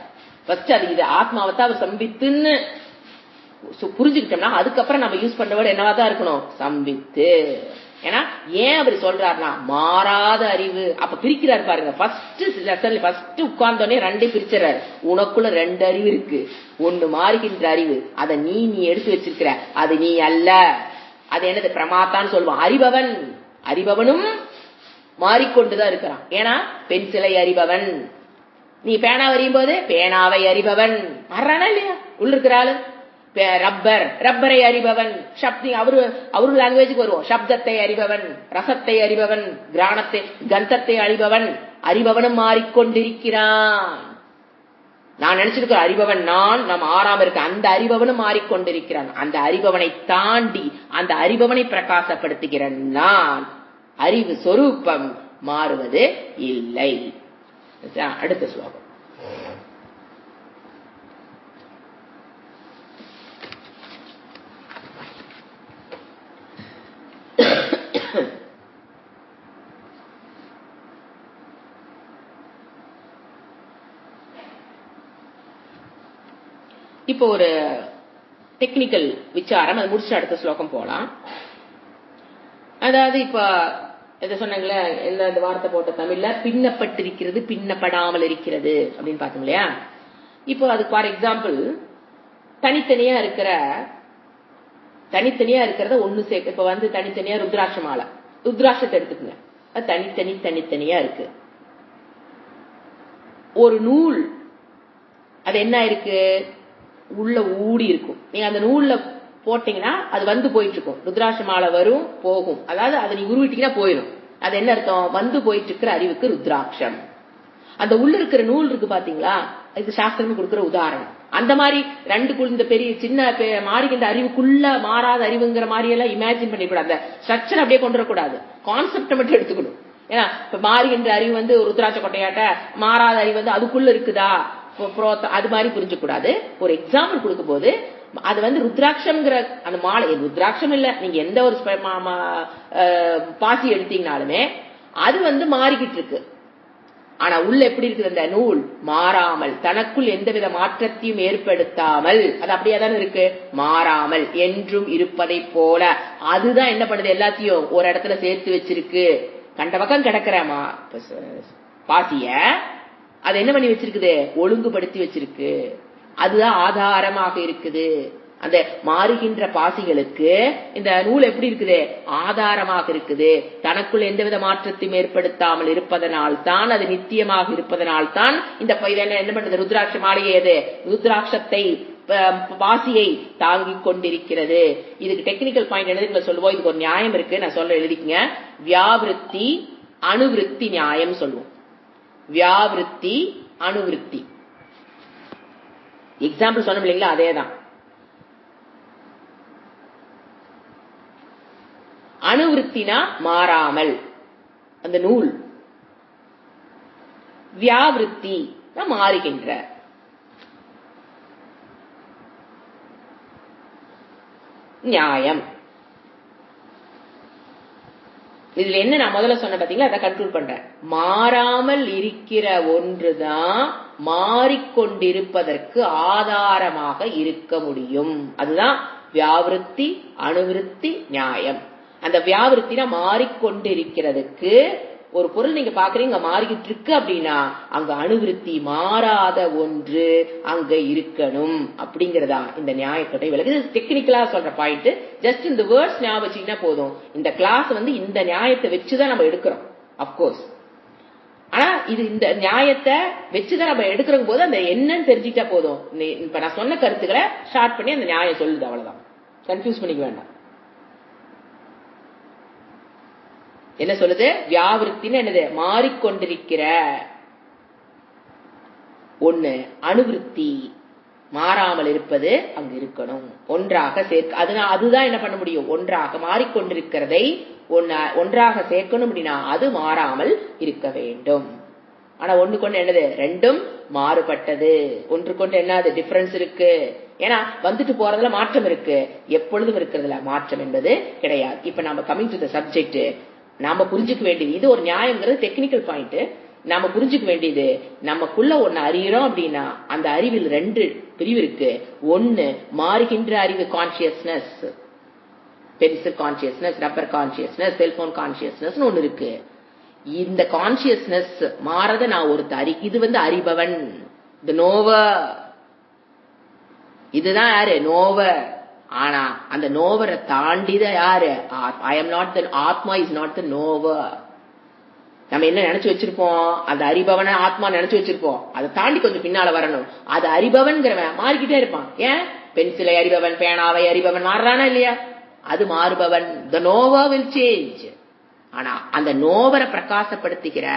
ஃபர்ஸ்ட் அது இது ஆத்மாவை தான் அவர் சம்பித்துன்னு புரிஞ்சுக்கிட்டோம்னா அதுக்கப்புறம் நம்ம யூஸ் பண்ற வேர்டு என்னவா தான் இருக்கணும்? சம்பித்து. ஏன்னா ஏன் அவர் சொல்றாருன்னா மாறாத அறிவு. அப்ப பிரிக்கிறாரு பாருங்க. ஃபர்ஸ்ட் உட்கார்ந்தோடனே 2 பிரிச்சாரு. உனக்குள்ள 2 அறிவு இருக்கு. ஒண்ணு மாறுகின்ற அறிவு, அதை நீ எடுத்து வச்சிருக்கிற, அது நீ அல்ல. அது என்னது? பிரமாத்தான்னு சொல்லுவான். அறிபவனும் மாறிக்கொண்டுதான் இருக்கிறான். ஏன்னா பென்சிலை அறிபவன், நீ பேனாவை அறியும் போது பேனாவை அறிபவன் மாறானா இல்லையா? உள்ள இருக்கிற ஆளு. ரப்பரை அறிபவன், அவரு லாங்குவேஜுக்கு வருவோம். சப்தத்தை அறிபவன், ரசத்தை அறிபவன், கந்தத்தை அறிபவனும் மாறிக்கொண்டிருக்கிறான். நான் நினைச்சிருக்கிற அறிபவன் நம்ம ஆறாம இருக்க அந்த அறிபவனும் மாறிக்கொண்டிருக்கிறான். அந்த அறிபவனை தாண்டி அந்த அறிபவனை பிரகாசப்படுத்துகிற நான் அறிவு சொரூபம் மாறுவது இல்லை. அடுத்த ஸ்லோகம். இப்போ ஒரு டெக்னிக்கல் விசாரம், அது முடிச்சு அடுத்த ஸ்லோகம் போலாம். அதாவது இப்ப இதை சொன்னாங்களே, இந்த வார்த்தை போட்ட தமிழ்ல பின்னப்பட்டிருக்கிறது, பின்னப்படாமல் இருக்கிறது அப்படின்னு பார்த்தோம் இல்லையா? இப்போ அது ஃபார் எக்ஸாம்பிள் தனித்தனியா இருக்கிறத ஒண்ணு சேர்க்க. இப்ப வந்து தனித்தனியா ருத்ராட்ச மாலை, ருத்ராட்சத்தை எடுத்துக்கங்க, அது தனித்தனியா இருக்கு. ஒரு நூல் அது என்ன இருக்கு? உள்ள ஊடி இருக்கும். நீங்க அந்த நூல்ல போட்டீங்கன்னா அது வந்து போயிட்டு இருக்கும். ருத்ராட்ச மாலை வரும் போகும், அதாவது அதை நீ உருவிட்டீங்கன்னா போயிடும். அது என்ன அர்த்தம்? வந்து போயிட்டு இருக்கிற அறிவுக்கு ருத்ராட்சம். அந்த உள்ள இருக்கிற நூல் இருக்கு பாத்தீங்களா, இது சாஸ்திரம் கொடுக்கிற உதாரணம். அந்த மாதிரி 2 இந்த பெரிய சின்ன மாறுகின்ற அறிவுக்குள்ள மாறாத அறிவுங்கிற மாதிரி எல்லாம் இமேஜின் பண்ணிக்கூடாது. அந்த ஸ்ட்ரக்சர் அப்படியே கொண்டு வரக்கூடாது, கான்செப்டை மட்டும் எடுத்துக்கணும். ஏன்னா இப்ப மாறுகின்ற அறிவு வந்து ருத்ராட்ச கொட்டையாட்ட, மாறாத அறிவு வந்து அதுக்குள்ள இருக்குதா அது மாதிரி புரிஞ்சக்கூடாது. ஒரு எக்ஸாம்பிள் கொடுக்கும் போது அது வந்து ருத்ராட்சம்ங்கிற அந்த மாலை, ருத்ராட்சம் இல்ல, நீங்க எந்த ஒரு பாசி எடுத்தீங்கனாலுமே அது மாறிக்கிட்டு இருக்கு. ஆனா உள்ள எப்படி இருக்குது அந்த நூல் மாறாமல், தனக்குள் எந்தவித மாற்றத்தையும் ஏற்படுத்தாமல், அது அப்படியே தானே இருக்கு, மாறாமல் என்றும் இருப்பதை போல. அதுதான் என்ன பண்ணுது, எல்லாத்தையும் ஒரு இடத்துல சேர்த்து வச்சிருக்கு. கண்ட பக்கம் கிடக்கிற பாசிய அது என்ன பண்ணி வச்சிருக்குது, ஒழுங்குபடுத்தி வச்சிருக்கு. அதுதான் ஆதாரமாக இருக்குது. அந்த மாறுகின்ற பாசிகளுக்கு இந்த நூல் எப்படி இருக்குது, ஆதாரமாக இருக்குது. தனக்குள் எந்தவித மாற்றத்தையும் ஏற்படுத்தாமல் இருப்பதனால் தான், அது நித்தியமாக இருப்பதனால் தான் இந்த என்ன பண்றது, ருத்ராட்ச மாளிகை எது, ருத்ராட்சத்தை பாசியை தாங்கிக் கொண்டிருக்கிறது. இதுக்கு டெக்னிக்கல் பாயிண்ட் என்ன சொல்லுவோம், இதுக்கு ஒரு நியாயம் இருக்கு, நான் சொல்ல எழுதிக்கங்க. வியாவிருத்தி அணுவிருத்தி நியாயம் சொல்லுவோம். வியாவிருத்தி அணுவிருத்தி எக்ஸாம்பிள் சொன்னோம் இல்லைங்களா, அதேதான். அணுவிருத்தினா மாறாமல் அந்த நூல், வியாவிருத்தி மாறுகின்ற. நியாயம் இதுல என்ன நான் முதல்ல சொன்ன பாத்தீங்களா, அதை கன்க்ளூட் பண்றேன். மாறாமல் இருக்கிற ஒன்றுதான் மாறிக்கொண்டிருப்பதற்கு ஆதாரமாக இருக்க முடியும். அதுதான் வியாவிருத்தி அணுவிருத்தி நியாயம். அந்த வியாவிருத்தினா மாறிக்கொண்டிருக்கிறதுக்கு, ஒரு பொருள் நீங்க பாக்குறீங்க மாறிக்கிட்டு இருக்கு அப்படின்னா அங்க அணுவிருத்தி மாறாத ஒன்று அங்க இருக்கணும் அப்படிங்கறதா இந்த நியாயத்தோட விலகு. டெக்னிக்கலா சொல்ற பாயிண்ட், ஜஸ்ட் இந்த வேர்ட்ஸ் ஞாபகம் வச்சுக்கிட்டா போதும். இந்த கிளாஸ் இந்த நியாயத்தை வச்சுதான் நம்ம எடுக்கிறோம் அப்கோர்ஸ். ஆனா இது இந்த நியாயத்தை வச்சுதான் நம்ம எடுக்கிற போது அந்த என்னன்னு தெரிஞ்சுக்கிட்டா போதும். இப்ப நான் சொன்ன கருத்துக்களை ஷார்ட் பண்ணி அந்த நியாயம் சொல்லுது, அவ்வளவுதான். கன்ஃபியூஸ் பண்ணிக்க வேண்டாம். என்ன சொல்லுது, வியாவிருத்தின்னு என்னது, மாறிக்கொண்டிருக்கிற ஒண்ணு. அணுவிருத்தி மாறாமல் இருப்பது அங்கு இருக்கணும், ஒன்றாக சேர்க்க. அதுதான் என்ன பண்ண முடியும், ஒன்றாக மாறிக்கொண்டிருக்கிறதை ஒன்றாக சேர்க்கணும் அப்படின்னா அது மாறாமல் இருக்க வேண்டும். ஆனா ஒண்ணு கொண்டு என்னது, ரெண்டும் மாறுபட்டது. ஒன்று கொண்டு என்னது டிஃபரன்ஸ் இருக்கு. ஏன்னா வந்துட்டு போறதுல மாற்றம் இருக்கு, எப்பொழுதும் இருக்கிறதுல மாற்றம் என்பது கிடையாது. இப்ப நம்ம கமிங் டு த சப்ஜெக்ட், நாம புரிஞ்சுக்க வேண்டியது இது ஒரு நியாயம்ங்கிறது டெக்னிக்கல் பாயிண்ட். நாம புரிஞ்சுக்க வேண்டியது, நமக்குள்ள ஒண்ணு அறியறோம் அப்படின்னா அந்த அறிவில் ரெண்டு பிரிவு இருக்கு. ஒன்னு மாறுகின்ற அறிவு, consciousness, pencil consciousness, rubber consciousness, cellphone consciousness ஒண்ணு இருக்கு. இந்த கான்சியஸ்னஸ் மாறத நான் ஒருத்தர் இது அறிபவன், இந்த நோவர். இதுதான் யாரு, நோவர். ஆனா அந்த நோவரை தாண்டித யாரு, ஐ எம் நாட் த ஆத்மா, இஸ் நாட் த நோவர். நம்ம என்ன நினைச்சு வச்சிருப்போம், அந்த அறிபவனை ஆத்மா நினைச்சு வச்சிருப்போம். அதை தாண்டி கொஞ்சம் பின்னால வரணும். அது அறிபவன்கிறவன் மாறிக்கிட்டே இருப்பான். ஏன், பென்சிலை அறிபவன், பேனாவை அறிபவன் மாறுறானா இல்லையா, அது மாறுபவன். த நோவர் வில் சேஞ்ச். ஆனா அந்த நோவரை பிரகாசப்படுத்துகிற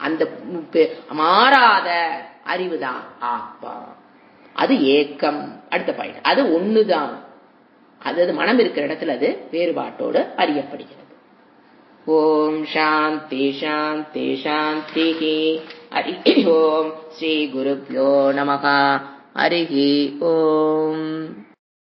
அந்த மாறாத அறிவுதான் ஆத்மா. அது ஏக்கம். அடுத்த பாயிண்ட், அது ஒண்ணுதான். அது மனம் இருக்கிற இடத்துல அது வேறுபாட்டோடு அறியப்படுகிறது. ஓம் சாந்தி சாந்தி சாந்தி. ஹரி ஓம். ஸ்ரீ குருப்யோ நமஹ. ஹரி ஓம்.